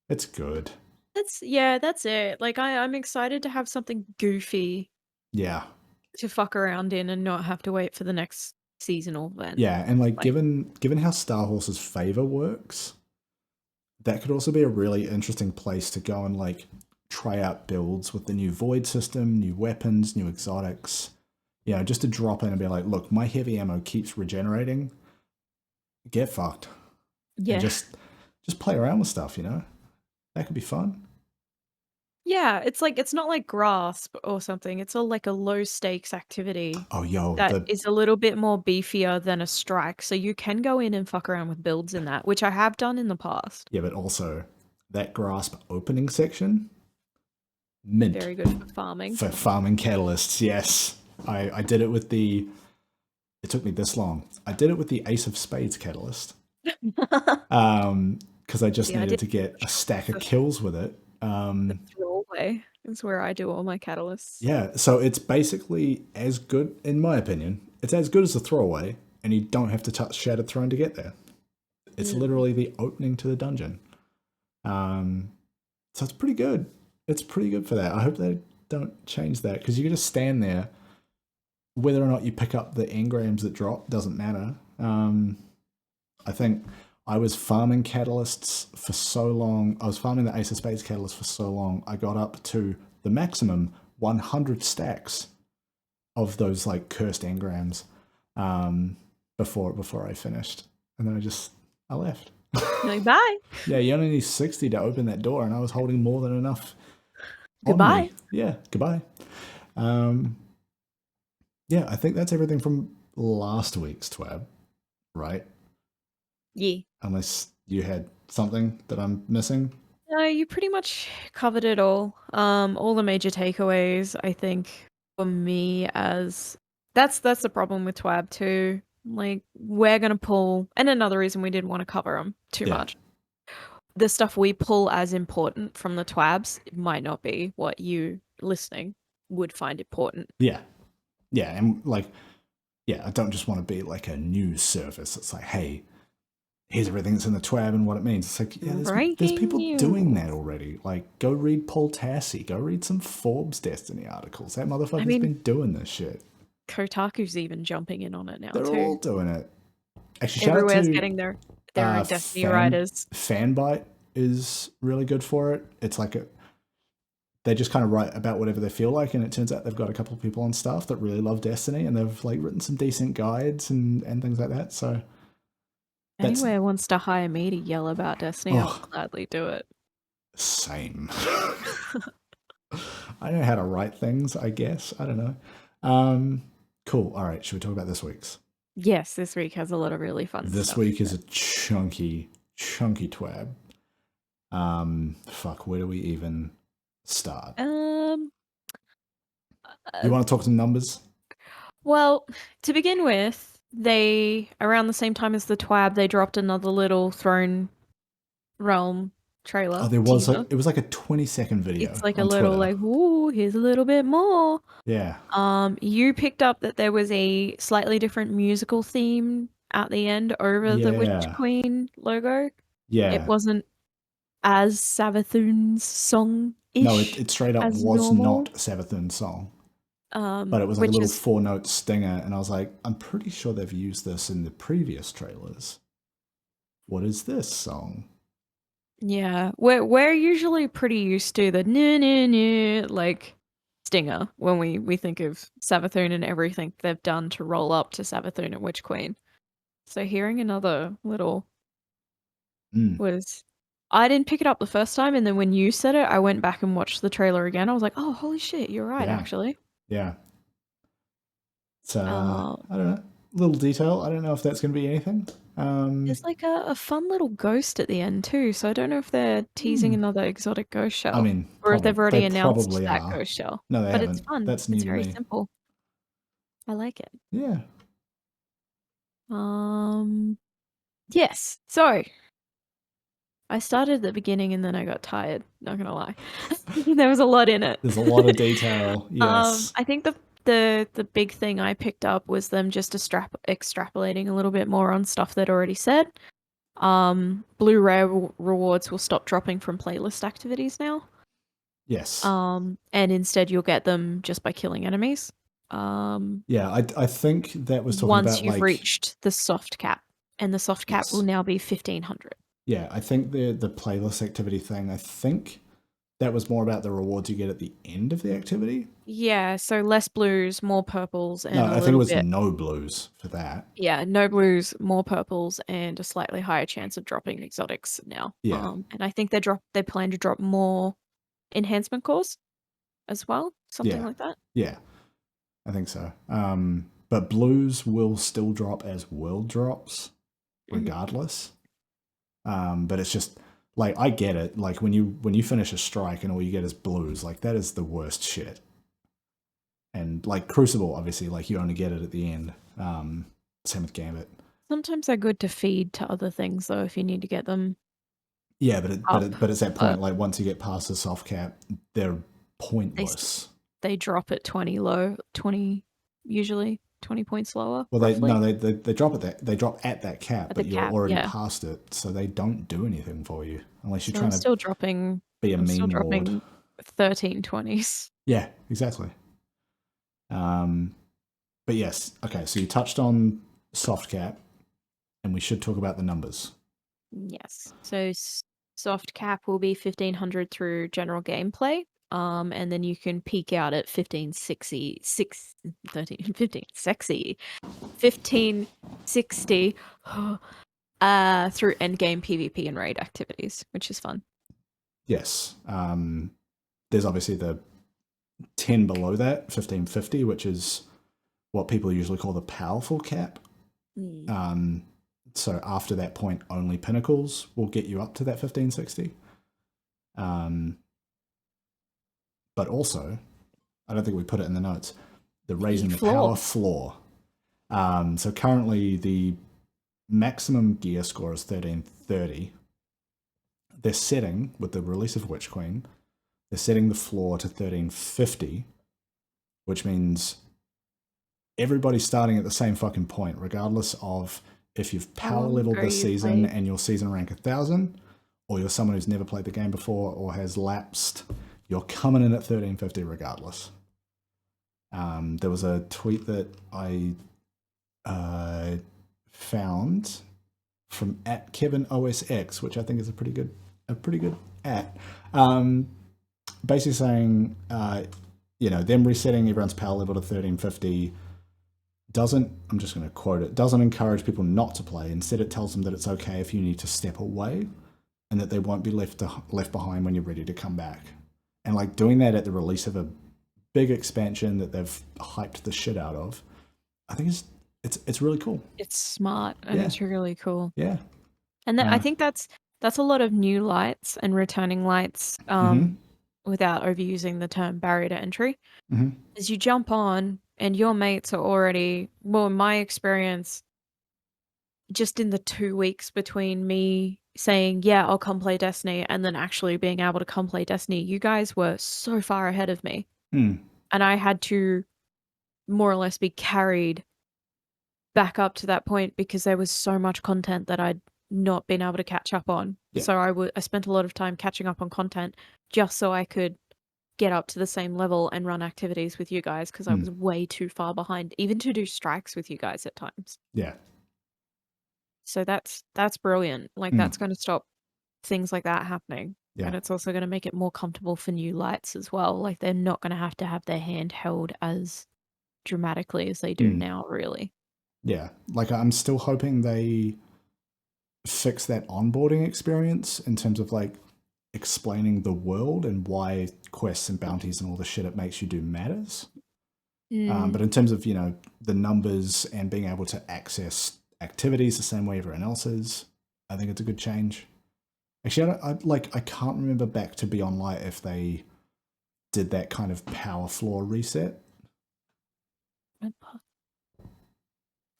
It's good. That's it. Like I'm excited to have something goofy Yeah. to fuck around in and not have to wait for the next seasonal event. Yeah, and like given how Star Horse's favor works, that could also be a really interesting place to go and like try out builds with the new void system, new weapons, new exotics. You know, just to drop in and be like, look, my heavy ammo keeps regenerating. Get fucked. Yeah. And just play around with stuff, you know? That could be fun. Yeah, it's like it's not like grasp or something. It's all like a low stakes activity. Oh yo, That is a little bit more beefier than a strike. So you can go in and fuck around with builds in that, which I have done in the past. yeah, but also that grasp opening section, mint. Very good for farming. For farming catalysts, yes. I did it with the. It took me this long. I did it with the Ace of Spades catalyst. Because I just needed to get a stack of kills with it. The throwaway is where I do all my catalysts. Yeah, so it's basically as good, in my opinion. It's as good as the throwaway, and you don't have to touch Shattered Throne to get there. It's literally the opening to the dungeon. So it's pretty good. It's pretty good for that. I hope they don't change that, because you can just stand there. Whether or not you pick up the engrams that drop doesn't matter. I think I was farming catalysts for so long. I was farming the Ace of Spades catalyst for so long. I got up to the maximum 100 stacks of those like cursed engrams before I finished, and then I left. You're like, bye. Yeah, you only need 60 to open that door, and I was holding more than enough. Goodbye. Yeah, goodbye. Yeah, I think that's everything from last week's TWAB, right? Yeah. Unless you had something that I'm missing. No, you pretty much covered it all. All the major takeaways, I think, for me as that's the problem with TWAB too. Like we're gonna pull, and another reason we didn't want to cover them too much. The stuff we pull as important from the TWABs might not be what you listening would find important. Yeah. Yeah, and like, yeah, I don't just want to be like a news service. It's like, hey, here's everything that's in the TWAB and what it means. It's like, yeah, there's people doing that already. Like, go read Paul Tassi. Go read some Forbes Destiny articles. That motherfucker's been doing this shit. Kotaku's even jumping in on it now, They're too. all doing it. Actually, everywhere's getting their own Destiny writers. Fanbyte is really good for it. It's like they just kind of write about whatever they feel like, and it turns out they've got a couple of people on staff that really love Destiny, and they've like written some decent guides and things like that. So anywhere wants to hire me to yell about Destiny, I'll gladly do it. Same. I know how to write things, I guess. I don't know. Cool. All right, should we talk about this week's? Yes, this week has a lot of really fun stuff. This week is a chunky TWAB. Fuck, where do we even start? You want to talk some numbers? Well, to begin with, they around the same time as the TWAB, they dropped another little Throne Realm trailer. Oh, there was it was like a 20-second video. It's like a little Twitter. Like, ooh, here's a little bit more. Yeah. You picked up that there was a slightly different musical theme at the end over the Witch Queen logo. Yeah. It wasn't as Savathun's song-ish. No, it straight up was normal. Not Savathun's song. But it was like a little 4-note stinger, and I was like, I'm pretty sure they've used this in the previous trailers. What is this song? Yeah, we're usually pretty used to the like stinger when we think of Savathun and everything they've done to roll up to Savathun and Witch Queen. So hearing another little was, I didn't pick it up the first time, and then when you said it, I went back and watched the trailer again. I was like, oh, holy shit, you're right, actually. Yeah. So I don't know, little detail. I don't know if that's going to be anything. There's like a fun little ghost at the end too, so I don't know if they're teasing another exotic ghost shell. I mean, or if they've already announced that ghost shell. No, they but haven't. It's fun. That's new it's to very me. Simple. I like it. Yeah. Yes. So I started at the beginning and then I got tired, not gonna lie. There was a lot in it. There's a lot of detail. Yes. I think the big thing I picked up was them just extrapolating a little bit more on stuff they'd already said. Blu-ray rewards will stop dropping from playlist activities now. Yes. And instead you'll get them just by killing enemies. Yeah, I think that was talking Once about you've like reached the soft cap, and the soft cap will yes. now be 1500. Yeah, I think the playlist activity thing, I think that was more about the rewards you get at the end of the activity. Yeah, so less blues, more purples, No, and a I think it little was bit. no blues for that. Yeah, no blues, more purples, and a slightly higher chance of dropping exotics now. Yeah. And I think they plan to drop more enhancement cores as well, something Yeah. like that. Yeah. I think so. But blues will still drop as world drops regardless. But it's just like I get it. Like when you finish a strike and all you get is blues, like that is the worst shit. And like Crucible, obviously, like you only get it at the end. Same with Gambit. Sometimes they're good to feed to other things though if you need to get them Yeah, up. but it's that point. Like once you get past the soft cap, they're pointless. They drop at 20 low, 20 usually 20 points lower. Well, roughly. they drop at that cap, At but the you're cap, already yeah. past it, so they don't do anything for you unless you're So trying I'm to still dropping. be a I'm still meme lord. dropping 1320s. Yeah, exactly. But yes, okay. So you touched on soft cap, and we should talk about the numbers. Yes. So soft cap will be 1500 through general gameplay. And then you can peak out at 1560, 1560 through endgame PvP and raid activities, which is fun. Yes. There's obviously the 10 below that, 1550, which is what people usually call the powerful cap. So after that point, only pinnacles will get you up to that 1560. But also, I don't think we put it in the notes, the raising the power floor. So currently the maximum gear score is 1330. They're setting, with the release of Witch Queen, they're setting the floor to 1350, which means everybody's starting at the same fucking point, regardless of if you've power leveled this season and your season rank 1000, or you're someone who's never played the game before or has lapsed, you're coming in at 1350 regardless. There was a tweet that I found from @KevinOSX, which I think is a pretty good at. Basically saying, them resetting everyone's power level to 1350 doesn't, I'm just going to quote it, doesn't encourage people not to play. Instead, it tells them that it's okay if you need to step away and that they won't be left behind when you're ready to come back. And like doing that at the release of a big expansion that they've hyped the shit out of, I think it's really cool. It's smart and it's really cool. Yeah. And I think that's a lot of new lights and returning lights without overusing the term barrier to entry. As you jump on and your mates are already, well, in my experience, just in the 2 weeks between me saying, yeah, I'll come play Destiny, and then actually being able to come play Destiny, you guys were so far ahead of me. And I had to more or less be carried back up to that point because there was so much content that I'd not been able to catch up on. Yeah. So I spent a lot of time catching up on content just so I could get up to the same level and run activities with you guys because I was way too far behind, even to do strikes with you guys at times. Yeah. So that's brilliant. Like that's going to stop things like that happening. Yeah. And it's also going to make it more comfortable for new lights as well. Like they're not going to have their hand held as dramatically as they do now, really. Yeah. Like I'm still hoping they fix that onboarding experience in terms of like explaining the world and why quests and bounties and all the shit it makes you do matters. But in terms of, the numbers and being able to access activities the same way everyone else is, I think it's a good change. Actually, I can't remember back to Beyond Light if they did that kind of power floor reset.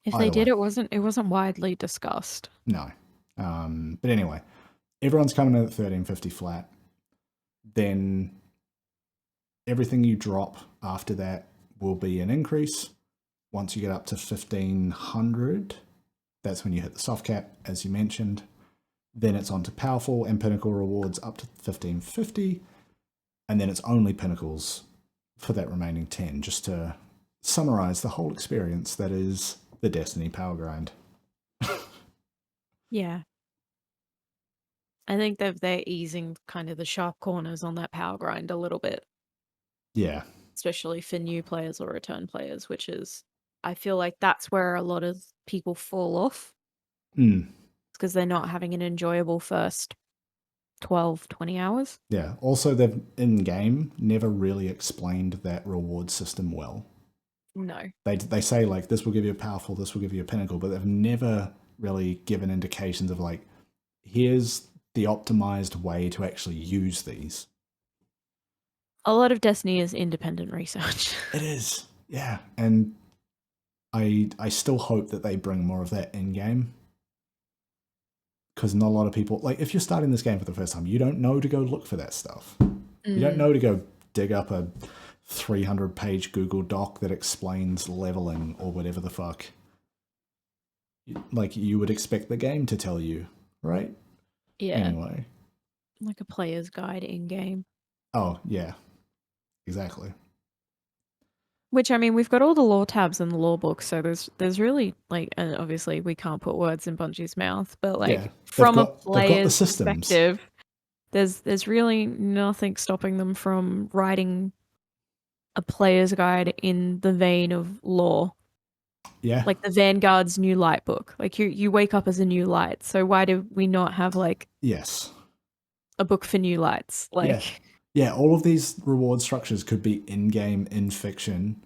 If they did, it wasn't widely discussed. No. But anyway, everyone's coming in at 1350 flat. Then everything you drop after that will be an increase. Once you get up to 1500, that's when you hit the soft cap, as you mentioned. Then it's on to powerful and pinnacle rewards up to 1550. And then it's only pinnacles for that remaining 10, just to summarize the whole experience that is the Destiny power grind. Yeah. I think they're easing kind of the sharp corners on that power grind a little bit. Yeah. Especially for new players or return players, which is, I feel like that's where a lot of people fall off. Because they're not having an enjoyable first 12, 20 hours. Yeah. Also, they've in-game never really explained that reward system well. No. They say, like, this will give you a powerful, this will give you a pinnacle, but they've never really given indications of, like, here's the optimized way to actually use these. A lot of Destiny is independent research. It is, yeah. And I still hope that they bring more of that in-game. Because not a lot of people, like, if you're starting this game for the first time, you don't know to go look for that stuff. You don't know to go dig up a 300-page Google Doc that explains leveling or whatever the fuck. Like, you would expect the game to tell you, right? Yeah. Anyway. Like a player's guide in-game. Oh, yeah. Exactly. Which, I mean, we've got all the lore tabs in the lore book, so there's really, like, and obviously we can't put words in Bungie's mouth, but, like, Yeah. from a They've got the player's systems. perspective, there's really nothing stopping them from writing a player's guide in the vein of lore. Yeah. Like the Vanguard's New Light book. Like, you wake up as a new light, so why do we not have, like, yes, a book for new lights? Like, yeah, all of these reward structures could be in-game, in fiction,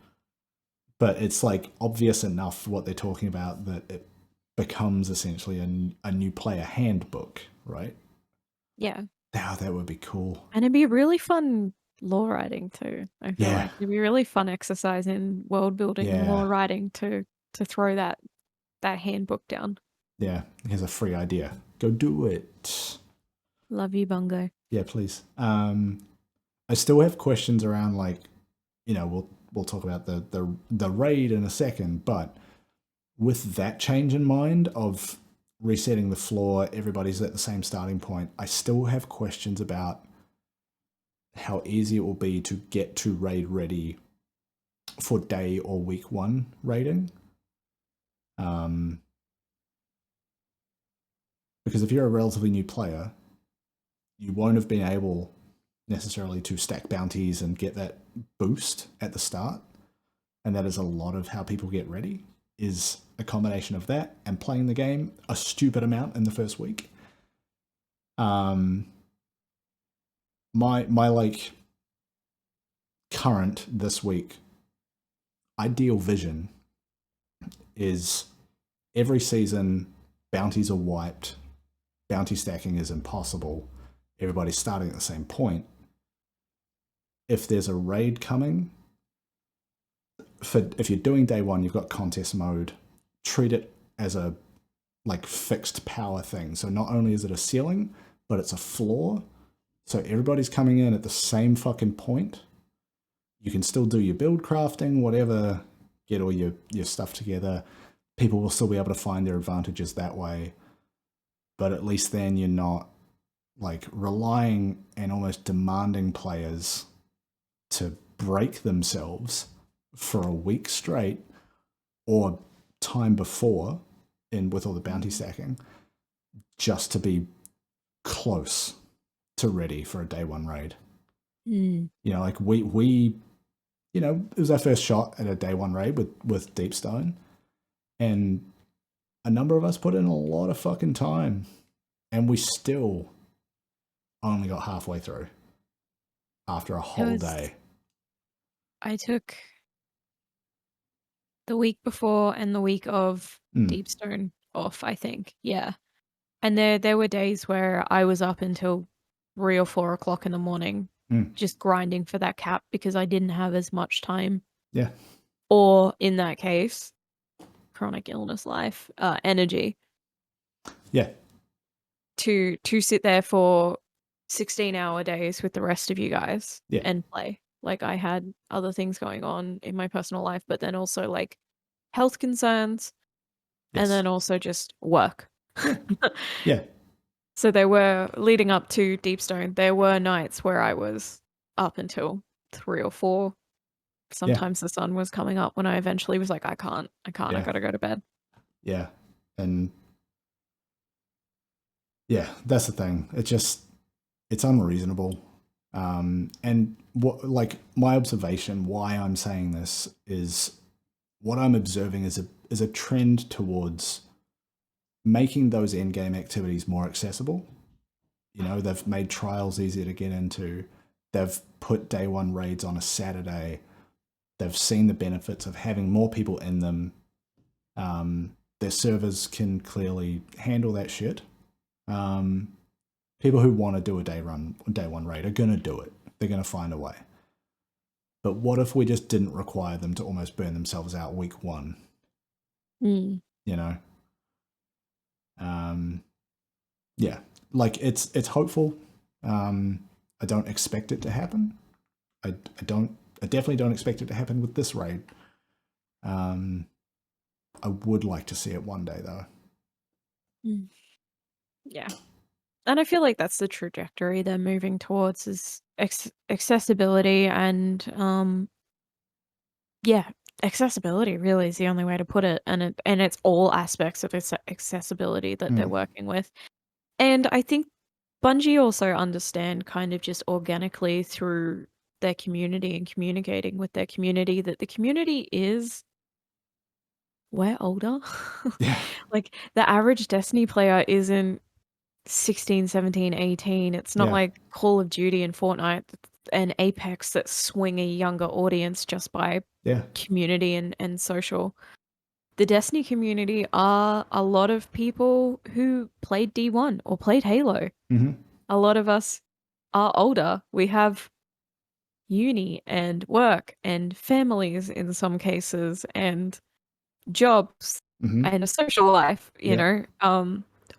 but it's, like, obvious enough what they're talking about that it becomes essentially a new player handbook, right? yeah. Oh, that would be cool. And it'd be really fun lore writing too. I feel like it'd be really fun exercise in world building and lore writing to throw that handbook down. Yeah, here's a free idea. Go do it. Love you, Bungo. Yeah, please. I still have questions around, like, you know, we'll talk about the raid in a second, but with that change in mind of resetting the floor, everybody's at the same starting point, I still have questions about how easy it will be to get to raid ready for day or week one raiding. Because if you're a relatively new player, you won't have been able necessarily to stack bounties and get that boost at the start. And that is a lot of how people get ready, is a combination of that and playing the game a stupid amount in the first week. My like current this week ideal vision is every season bounties are wiped, bounty stacking is impossible, everybody's starting at the same point. If there's a raid coming, if you're doing day one, you've got contest mode, treat it as a, like, fixed power thing. So not only is it a ceiling, but it's a floor. So everybody's coming in at the same fucking point. You can still do your build crafting, whatever, get all your stuff together. People will still be able to find their advantages that way. But at least then you're not, like, relying and almost demanding players to break themselves for a week straight or time before with all the bounty stacking just to be close to ready for a day one raid. You know, like we you know, it was our first shot at a day one raid with Deepstone, and a number of us put in a lot of fucking time, and we still only got halfway through after a whole day. I took the week before and the week of Deepstone off, I think. Yeah. And there were days where I was up until 3 or 4 o'clock in the morning just grinding for that cap because I didn't have as much time. Yeah. Or in that case, chronic illness life, energy. Yeah. to sit there for 16-hour days with the rest of you guys Yeah. and play. Like, I had other things going on in my personal life, but then also like health concerns and Yes. then also just work. Yeah. So they were leading up to Deepstone. There were nights where I was up until 3 or 4. Yeah. Sometimes the sun was coming up when I eventually was like, I can't, I Yeah. gotta go to bed. Yeah. And yeah, that's the thing. It's unreasonable. And what, like, my observation, why I'm saying this is what I'm observing is a trend towards making those end game activities more accessible. You know, they've made trials easier to get into. They've put day one raids on a Saturday. They've seen the benefits of having more people in them. Their servers can clearly handle that shit. People who want to do a day one raid are going to do it. They're going to find a way. But what if we just didn't require them to almost burn themselves out week one? Mm. You know? Yeah, like it's hopeful. I don't expect it to happen. I definitely don't expect it to happen with this raid. I would like to see it one day though. Yeah. And I feel like that's the trajectory they're moving towards is accessibility and yeah, accessibility really is the only way to put it, and it's all aspects of accessibility that they're working with. And I think Bungie also understand kind of just organically through their community and communicating with their community that the community is we're older. Yeah. Like the average Destiny player isn't 16, 17, 18. It's not Yeah. like Call of Duty and Fortnite and Apex that swing a younger audience just by Yeah. community and social. The Destiny community are a lot of people who played D1 or played Halo. A lot of us are older. We have uni and work and families in some cases and jobs and a social life, you know,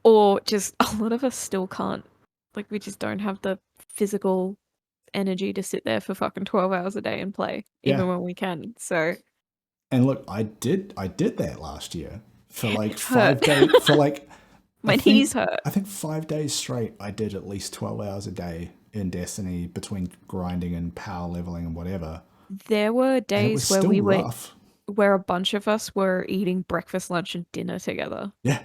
or just a lot of us still can't, like, we just don't have the physical energy to sit there for fucking 12 hours a day and play, even when we can. So, and look, I did that last year for like hurt. 5 days. For like, My knees hurt. I think 5 days straight, I did at least 12 hours a day in Destiny between grinding and power leveling and whatever. There were And it was days where still we were, rough. where a bunch of us were eating breakfast, lunch, and dinner together. Yeah.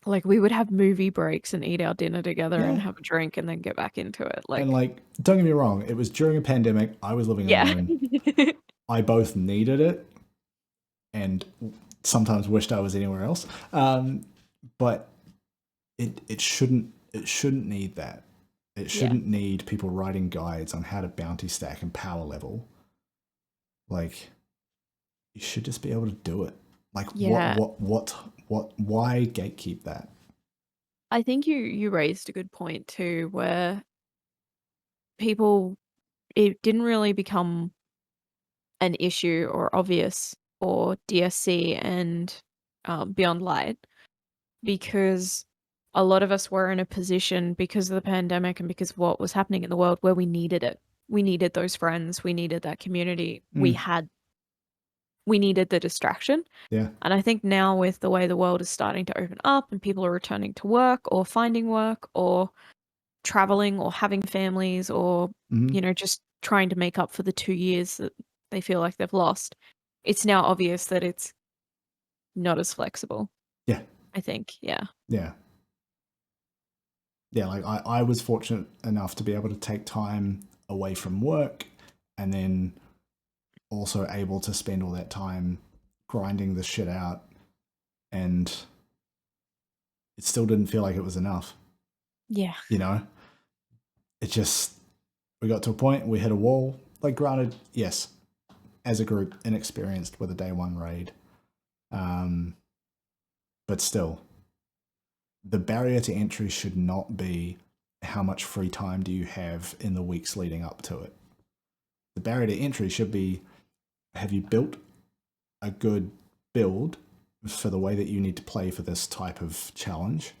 Like we would have movie breaks and eat our dinner together Yeah. and have a drink and then get back into it. Like, And like, don't get me wrong, it was during a pandemic. I was living yeah. alone. I both needed it and sometimes wished I was anywhere else. But it shouldn't need that. It shouldn't need people writing guides on how to bounty stack and power level. Like, you should just be able to do it. Like, why gatekeep that? I think you raised a good point too, where people, it didn't really become an issue or obvious for DSC and Beyond Light because a lot of us were in a position because of the pandemic and because of what was happening in the world where we needed it. We needed those friends. We needed that community. We needed the distraction. Yeah. And I think now with the way the world is starting to open up and people are returning to work or finding work or traveling or having families or, you know, just trying to make up for the 2 years that they feel like they've lost, it's now obvious that it's not as flexible. Yeah. I think. Yeah. Yeah. Yeah, like I was fortunate enough to be able to take time away from work and then also able to spend all that time grinding the shit out, and it still didn't feel like it was enough. Yeah. You know? It just, we got to a point, we hit a wall. Like, granted, yes, as a group, inexperienced with a day one raid. But still, the barrier to entry should not be how much free time do you have in the weeks leading up to it. The barrier to entry should be, have you built a good build for the way that you need to play for this type of challenge?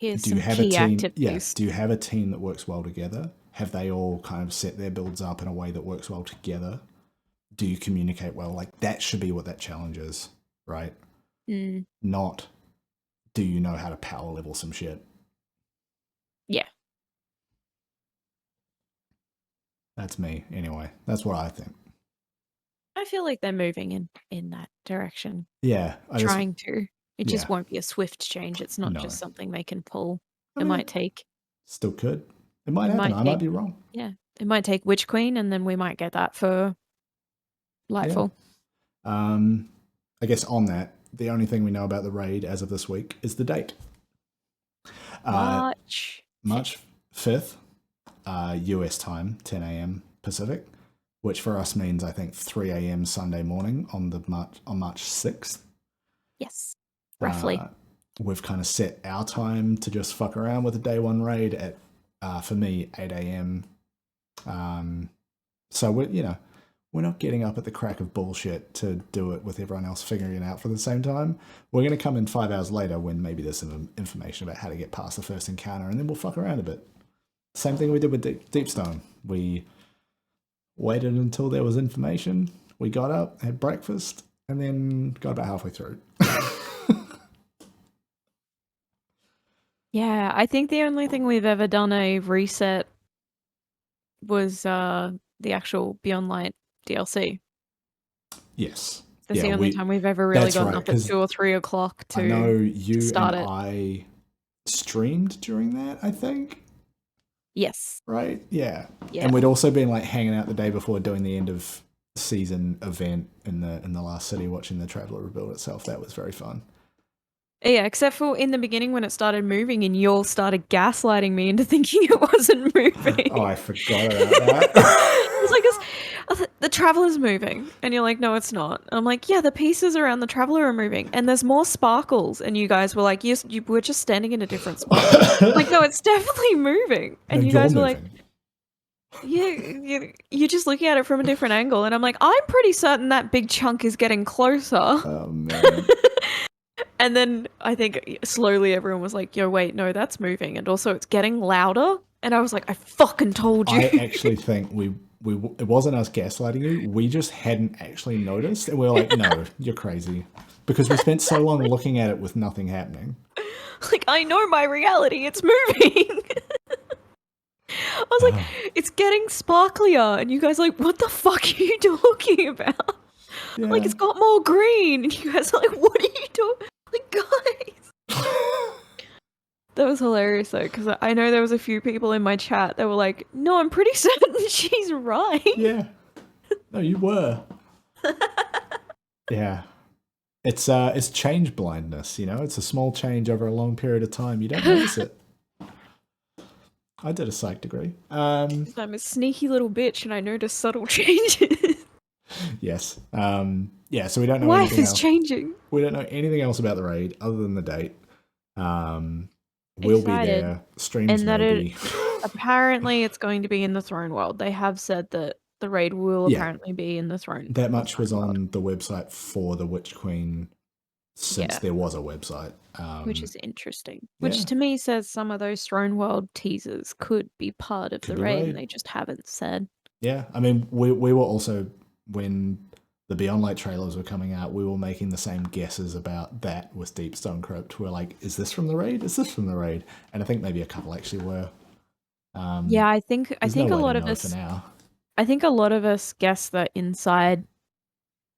Here's Do you some have a key team? Yeah. activities. Do you have a team that works well together? Have they all kind of set their builds up in a way that works well together? Do you communicate well? Like that should be what that challenge is, right? Mm, Not do you know how to power level some shit? yeah. That's me anyway. That's what I think. I feel like they're moving in that direction. Yeah, Trying to. It yeah. just won't be a swift change. It's not No. just something they can pull. I It mean, might take. still could. It might It happen. might I might take. be wrong. Yeah. It might take Witch Queen, and then we might get that for Lightfall. Yeah. I guess on that, the only thing we know about the raid as of this week is the date. March 5th, US time, 10 a.m. Pacific, which for us means I think 3 a.m. Sunday morning on March 6th. Yes, roughly. We've kind of set our time to just fuck around with the day one raid at, for me, 8 a.m. So we're not getting up at the crack of bullshit to do it with everyone else figuring it out for the same time. We're going to come in 5 hours later when maybe there's some information about how to get past the first encounter, and then we'll fuck around a bit. Same thing we did with Deepstone. We waited until there was information. We got up, had breakfast, and then got about halfway through. Yeah, I think the only thing we've ever done a reset was the actual Beyond Light DLC. Yes. That's the only time we've ever really gotten up at 2 or 3 o'clock to I know you start and it. I streamed during that, I think. Yes. Right? Yeah. Yeah. And we'd also been like hanging out the day before doing the end of season event in the last city, watching the Traveler rebuild itself. That was very fun. Yeah, except for in the beginning when it started moving and you all started gaslighting me into thinking it wasn't moving. Oh, I forgot about that. It's like, the Traveler's moving. And you're like, no, it's not. And I'm like, yeah, the pieces around the Traveler are moving. And there's more sparkles. And you guys were like, yes, you were just standing in a different spot. Like, no, it's definitely moving. And No, you guys were moving. like, yeah, you're just looking at it from a different angle. And I'm like, I'm pretty certain that big chunk is getting closer. Oh, man. And then I think slowly everyone was like, yo, wait, no, that's moving. And also it's getting louder. And I was like, I fucking told you. I actually think it wasn't us gaslighting you. We just hadn't actually noticed. And we were like, no, you're crazy. Because we spent so long looking at it with nothing happening. Like, I know my reality. It's moving. I was like, it's getting sparklier. And you guys are like, what the fuck are you talking about? Yeah. Like, it's got more green. And you guys are like, what are you doing? Like, guys. That was hilarious though, because I know there was a few people in my chat that were like, no, I'm pretty certain she's right. Yeah. No, you were. Yeah. It's change blindness, it's a small change over a long period of time. You don't notice it. I did a psych degree. I'm a sneaky little bitch and I notice subtle changes. Yes. Yeah, so we don't know Life anything is else. Changing. We don't know anything else about the raid other than the date. We'll Excited. be there. Streams and that maybe. Apparently it's going to be in the Throne World. They have said that the raid will apparently be in the Throne. That much was on the website for the Witch Queen since there was a website. Which is interesting. Which to me says some of those Throne World teasers could be part of the raid and they just haven't said. Yeah, I mean, we were also, when the Beyond Light trailers were coming out, we were making the same guesses about that with Deepstone Crypt. We're like, is this from the raid? Is this from the raid? And I think maybe a couple actually were. Yeah, I think a lot of us. I think a lot of us guessed that inside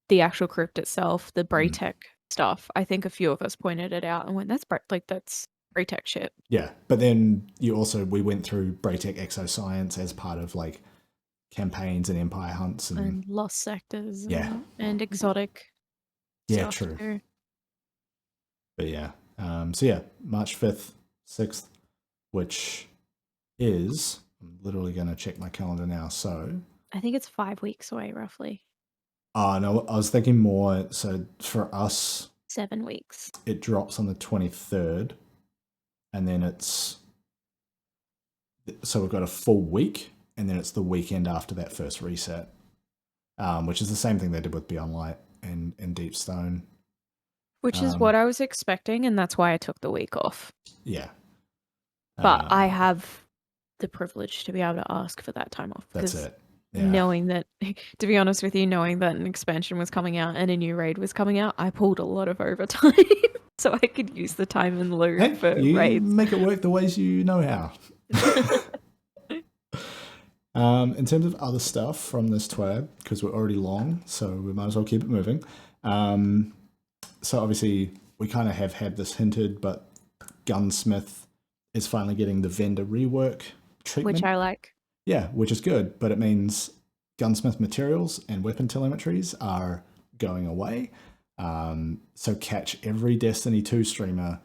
the actual crypt itself, the Braytech stuff. I think a few of us pointed it out and went, "That's Braytech shit." Yeah, but then we went through Braytech Exoscience as part of like campaigns and Empire hunts and lost sectors. And exotic. Yeah, true. Too. But yeah, so yeah, March 5th, 6th, which is, I'm literally going to check my calendar now. So I think it's 5 weeks away, roughly. No, I was thinking more. So for us, 7 weeks. It drops on the 23rd, and then so we've got a full week, and then it's the weekend after that first reset, which is the same thing they did with Beyond Light and Deepstone. Which is what I was expecting, and that's why I took the week off. Yeah. But I have the privilege to be able to ask for that time off. That's Because it. Yeah. knowing that, to be honest with you, knowing that an expansion was coming out and a new raid was coming out, I pulled a lot of overtime so I could use the time in lieu Hey, for you raids. make it work the ways you know how. In terms of other stuff from this TWAB, because we're already long, so we might as well keep it moving. So obviously we kind of have had this hinted, but Gunsmith is finally getting the vendor rework treatment. Which I like. Yeah, which is good, but it means Gunsmith materials and weapon telemetries are going away. So catch every Destiny 2 streamer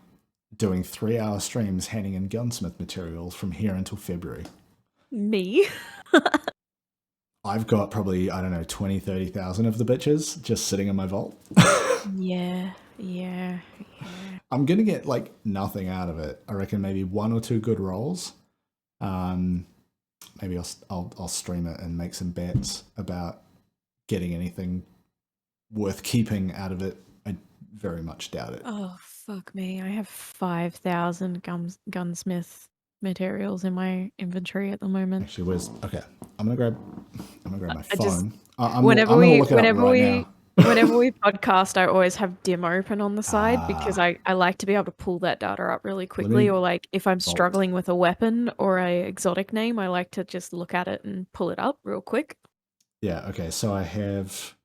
doing 3-hour streams handing in Gunsmith materials from here until February. Me? I've got probably, I don't know, 20, 30,000 of the bitches just sitting in my vault. Yeah. I'm going to get like nothing out of it. I reckon maybe 1 or 2 good rolls. Maybe I'll stream it and make some bets about getting anything worth keeping out of it. I very much doubt it. Oh, fuck me. I have 5,000 gunsmith materials in my inventory at the moment. Actually, okay. I'm gonna grab my phone. Whenever I'm gonna we look it up right now. whenever we podcast, I always have dim open on the side because I like to be able to pull that data up really quickly, or like if I'm struggling with a weapon or a exotic name, I like to just look at it and pull it up real quick. Yeah, okay, so I have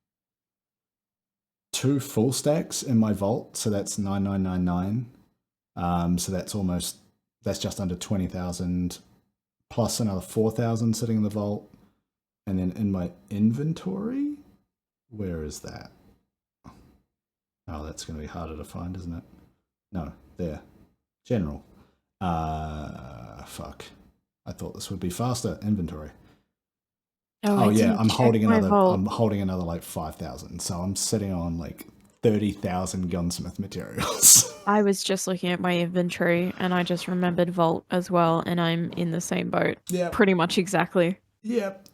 2 full stacks in my vault, so that's 9999. So that's just under 20,000 plus another 4,000 sitting in the vault. And then in my inventory, where is that? Oh, that's going to be harder to find, isn't it? No, there. General. Fuck. I thought this would be faster. Inventory. Oh yeah, I'm holding another like 5,000. So I'm sitting on like 30,000 gunsmith materials. I was just looking at my inventory and I just remembered vault as well, and I'm in the same boat. Yeah. Pretty much exactly. Yep.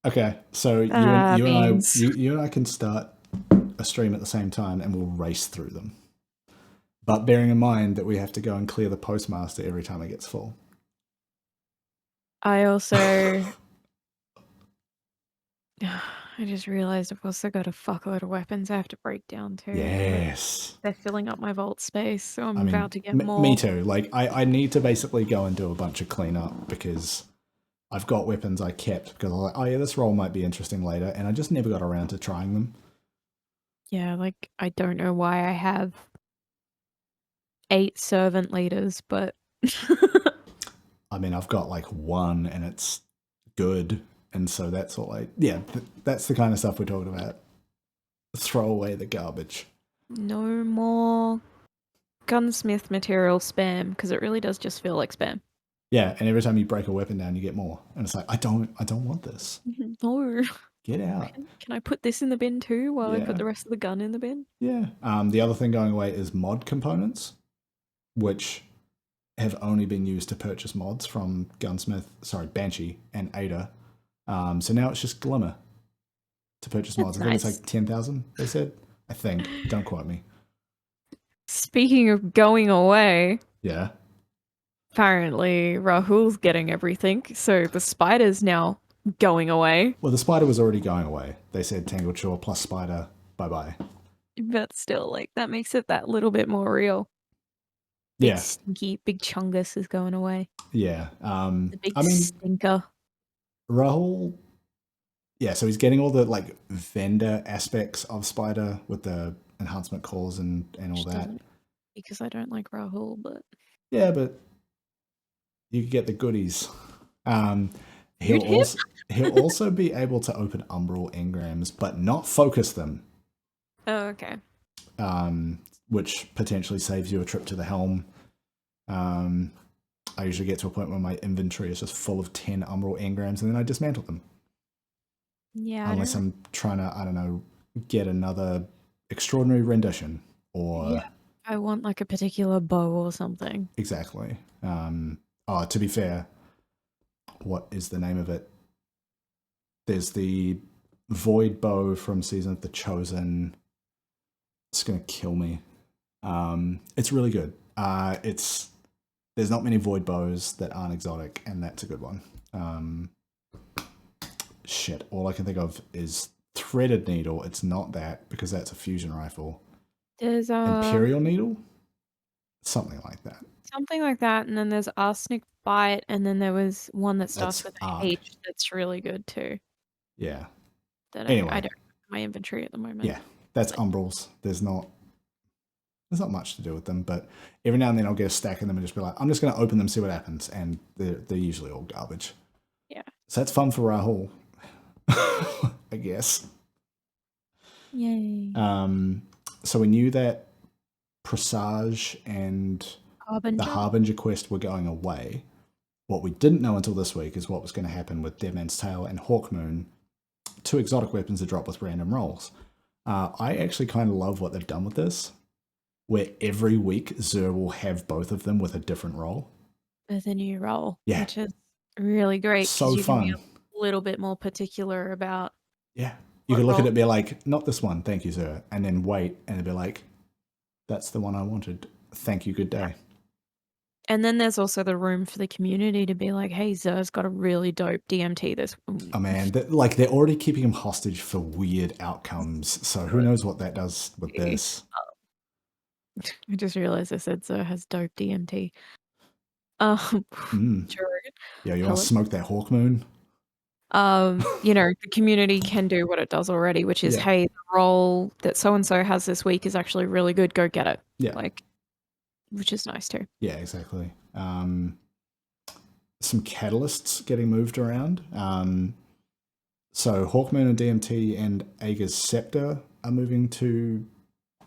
Okay, so you and I can start a stream at the same time and we'll race through them. But bearing in mind that we have to go and clear the postmaster every time it gets full. I also... I just realized I've also got a fuckload of weapons I have to break down too. Yes. They're filling up my vault space, so I'm about to get more. Me too. Like, I need to basically go and do a bunch of cleanup because I've got weapons I kept because I was like, oh yeah, this roll might be interesting later, and I just never got around to trying them. Yeah, like, I don't know why I have 8 servant leaders, but... I mean, I've got like 1 and it's good, and so that's all that's the kind of stuff we're talking about. Throw away the garbage. No more gunsmith material spam, because it really does just feel like spam. Yeah, and every time you break a weapon down, you get more. And it's like, I don't want this. No. Get out. Can I put this in the bin too while I put the rest of the gun in the bin? Yeah. The other thing going away is mod components, which have only been used to purchase mods from Banshee and Ada. So now it's just Glimmer to purchase mods. I think it's like 10,000, they said. I think. Don't quote me. Speaking of going away. Yeah. Apparently Rahul's getting everything, so the spider's now going away. Well, the spider was already going away. They said Tangled Shore plus spider, bye-bye. But still, like, that makes it that little bit more real. Big stinky, big chungus is going away. Yeah. The big stinker. Rahul, yeah, so he's getting all the, like, vendor aspects of spider with the enhancement cores and all that. Because I don't like Rahul, but... Yeah, but you could get the goodies. He'll also be able to open umbral engrams, but not focus them. Oh, okay. Which potentially saves you a trip to the helm. I usually get to a point where my inventory is just full of 10 umbral engrams, and then I dismantle them. Yeah. Unless I'm trying to, I don't know, get another extraordinary rendition or... Yeah. I want like a particular bow or something. Exactly. To be fair, what is the name of it? There's the Void Bow from Season of the Chosen. It's going to kill me. It's really good. There's there's not many void bows that aren't exotic, and that's a good one. Shit, all I can think of is threaded needle. It's not that, because that's a fusion rifle. There's Imperial needle, something like that. something like that, and then there's arsenic bite, and then there was one that starts That's with a art. H that's really good too. Yeah. That Anyway. I don't have in my inventory at the moment. Yeah, that's umbrals. There's not much to do with them, but every now and then I'll get a stack of them and just be like, I'm just going to open them, see what happens, and they're usually all garbage. Yeah. So that's fun for Rahul, I guess. Yay. So we knew that Presage and the Harbinger quest were going away. What we didn't know until this week is what was going to happen with Dead Man's Tale and Hawkmoon, 2 exotic weapons that drop with random rolls. I actually kind of love what they've done with this, where every week Xur will have both of them with a different roll. With a new roll, Yeah. which is really great. So you fun. Can be a little bit more particular about. Yeah. You can look at it and be like, not this one, thank you, Xur. And then wait, and it'll be like, that's the one I wanted. Thank you, good day. And then there's also the room for the community to be like, hey, Xur's got a really dope DMT. Oh man, they're already keeping him hostage for weird outcomes, so who knows what that does with this. I just realized I said Xur has dope DMT. True. Yeah, you want to smoke that Hawkmoon? The community can do what it does already, which is, hey, the roll that so-and-so has this week is actually really good. Go get it. Yeah. Which is nice too. Yeah, exactly. Some catalysts getting moved around. So Hawkmoon and DMT and Aegir's Scepter are moving to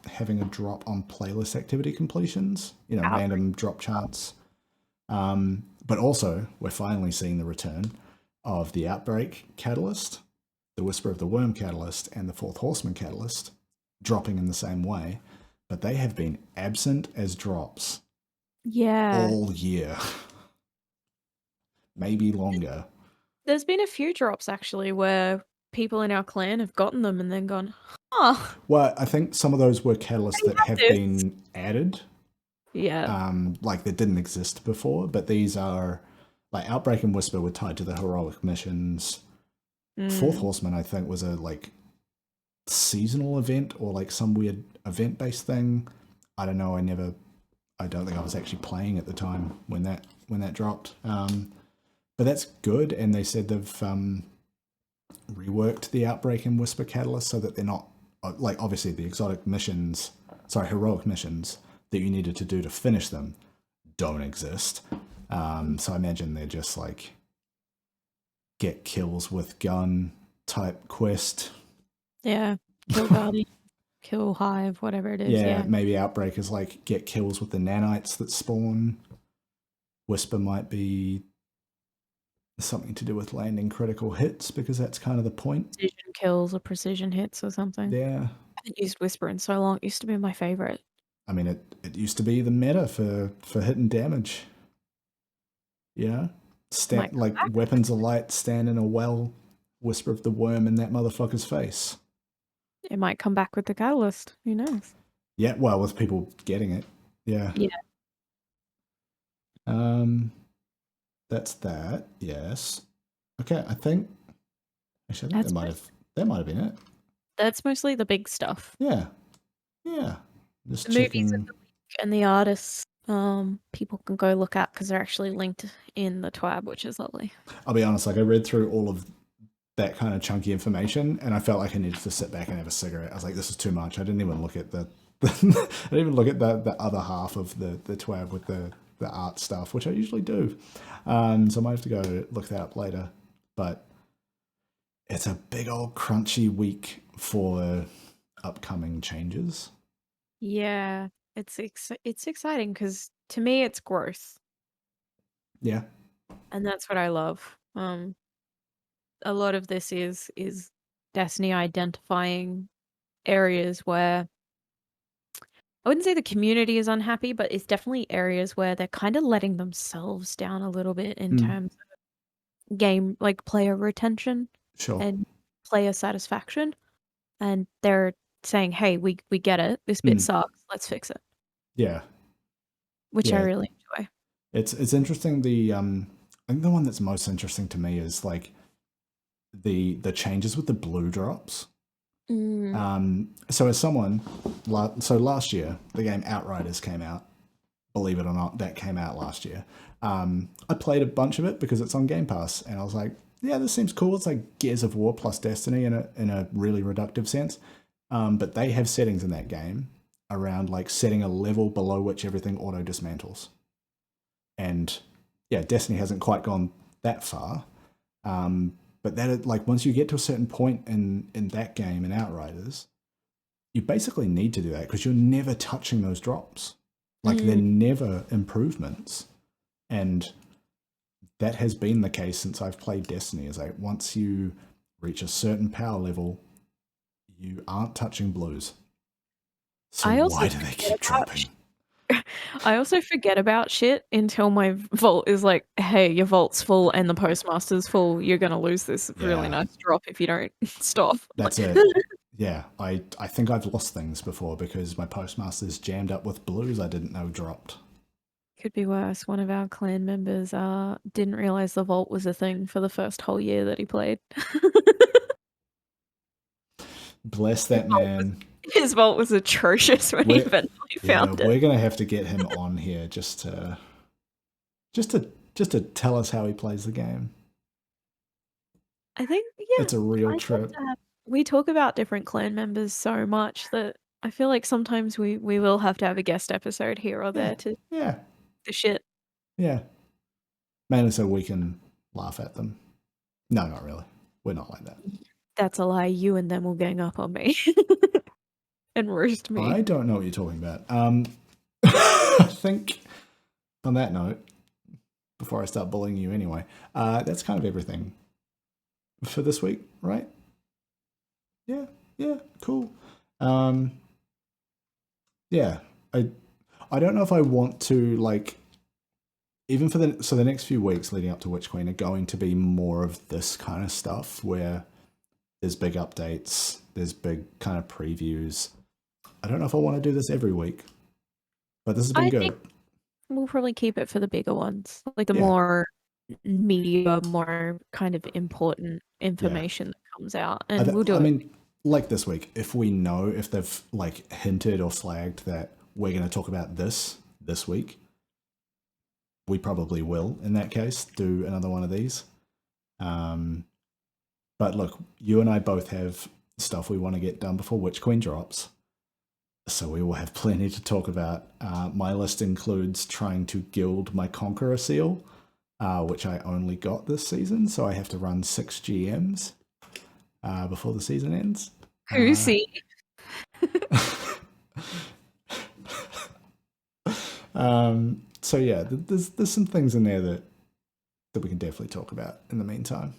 having a drop on playlist activity completions, random drop chance. But also, we're finally seeing the return of the Outbreak Catalyst, the Whisper of the Worm Catalyst, and the Fourth Horseman Catalyst dropping in the same way. But they have been absent as drops all year. Maybe longer. There's been a few drops, actually, where people in our clan have gotten them and then gone, huh. Well, I think some of those were catalysts that have been added. Yeah. That didn't exist before, but these are... Like, Outbreak and Whisper were tied to the heroic missions. Fourth Horseman, I think, was a, seasonal event or, some weird event-based thing. I don't know, I don't think I was actually playing at the time when that dropped. But that's good, and they said they've reworked the Outbreak and Whisper catalyst so that they're not... obviously the heroic missions that you needed to do to finish them don't exist. So I imagine they're just get kills with gun type quest. Yeah, kill Guardian, kill Hive, whatever it is. Yeah, maybe Outbreak is get kills with the nanites that spawn. Whisper might be something to do with landing critical hits, because that's kind of the point. Precision kills or precision hits or something. Yeah. I haven't used Whisper in so long. It used to be my favorite. I mean, it used to be the meta for hitting damage. Yeah, weapons of light, stand in a well, Whisper of the Worm in that motherfucker's face. It might come back with the catalyst. Who knows? Yeah, well, with people getting it. Yeah. Yeah. That's that. Yes. Okay, I think that might have been it. That's mostly the big stuff. Yeah. Yeah. Just the movies of the week and the artists. People can go look at because they're actually linked in the TWAB, which is lovely. I'll be honest, I read through all of that kind of chunky information, and I felt like I needed to sit back and have a cigarette. I was like, this is too much. I didn't even look at the the other half of the TWAB with the art stuff, which I usually do. So I might have to go look that up later. But it's a big old crunchy week for upcoming changes. Yeah. It's exciting because to me it's growth. Yeah. And that's what I love. A lot of this is Destiny identifying areas where I wouldn't say the community is unhappy, but it's definitely areas where they're kind of letting themselves down a little bit in terms of game, player retention and player satisfaction. And they're saying, hey, we get it. This bit sucks. Let's fix it. Yeah. Which I really enjoy. It's interesting. I think the one that's most interesting to me is like the changes with the blue drops. So as someone, so last year the game Outriders came out. Believe it or not, that came out last year. I played a bunch of it because it's on Game Pass, and I was like, yeah, this seems cool. It's like Gears of War plus Destiny in a really reductive sense. But they have settings in that game around like setting a level below which everything auto dismantles. And yeah, Destiny hasn't quite gone that far. But that, like, once you get to a certain point in that game in Outriders, you basically need to do that because you're never touching those drops. Like, they're never improvements. And that has been the case since I've played Destiny, is like once you reach a certain power level, you aren't touching blues. So why do they keep dropping? I also forget about shit until my vault is like, hey, your vault's full and the postmaster's full. You're going to lose this really nice drop if you don't stop. That's it. Yeah, I think I've lost things before because my postmaster's jammed up with blues I didn't know dropped. Could be worse. One of our clan members didn't realize the vault was a thing for the first whole year that he played. Bless that man. His vault was atrocious when he eventually found it. We're gonna have to get him on here just to tell us how he plays the game. I think it's a real trip. We talk about different clan members so much that I feel like sometimes we will have to have a guest episode here or there to the shit. Yeah. Mainly so we can laugh at them. No, not really. We're not like that. That's a lie. You and them will gang up on me and roast me. I don't know what you're talking about. I think on that note, before I start bullying you anyway, that's kind of everything for this week, right? Yeah, cool. Yeah, I don't know if I want to, like, even for the next few weeks leading up to Witch Queen are going to be more of this kind of stuff where there's big updates, there's big kind of previews. I don't know if I want to do this every week, but this has been good. We'll probably keep it for the bigger ones, like the more media, more kind of important information that comes out, and we'll do it. I mean, like this week, if we know if they've like hinted or flagged that we're going to talk about this week, we probably will, in that case, do another one of these. But look, you and I both have stuff we want to get done before Witch Queen drops. So we will have plenty to talk about. My list includes trying to guild my Conqueror seal, which I only got this season. So I have to run 6 GMs before the season ends. Who see? So yeah, there's some things in there that we can definitely talk about in the meantime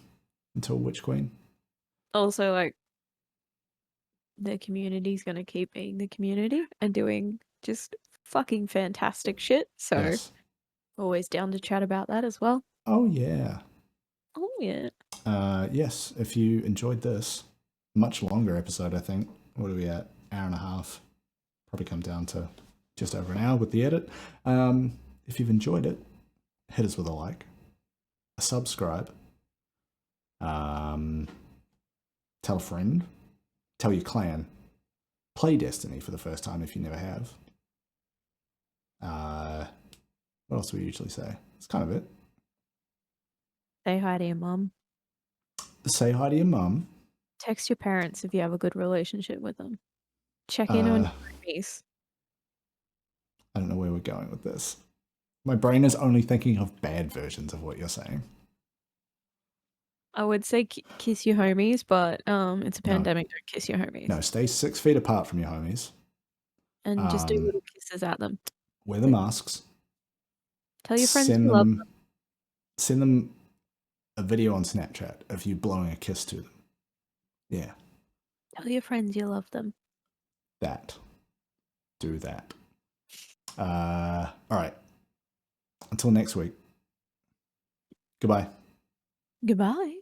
until Witch Queen. Also, like, the community's gonna keep being the community and doing just fucking fantastic shit. So always down to chat about that as well. Oh yeah. Oh yeah. Yes, if you enjoyed this much longer episode, I think. What are we at? Hour and a half. Probably come down to just over an hour with the edit. If you've enjoyed it, hit us with a like, a subscribe, tell a friend, tell your clan, play Destiny for the first time if you never have. What else do we usually say? That's kind of it. Say hi to your mum. Say hi to your mum. Text your parents if you have a good relationship with them. Check in on your homies. I don't know where we're going with this. My brain is only thinking of bad versions of what you're saying. I would say kiss your homies, but it's a pandemic. Don't kiss your homies. No, stay 6 feet apart from your homies. And just do little kisses at them. Wear the masks. Tell your friends you love them. Send them a video on Snapchat of you blowing a kiss to them. Yeah. Tell your friends you love them. Do that. All right. Until next week. Goodbye. Goodbye.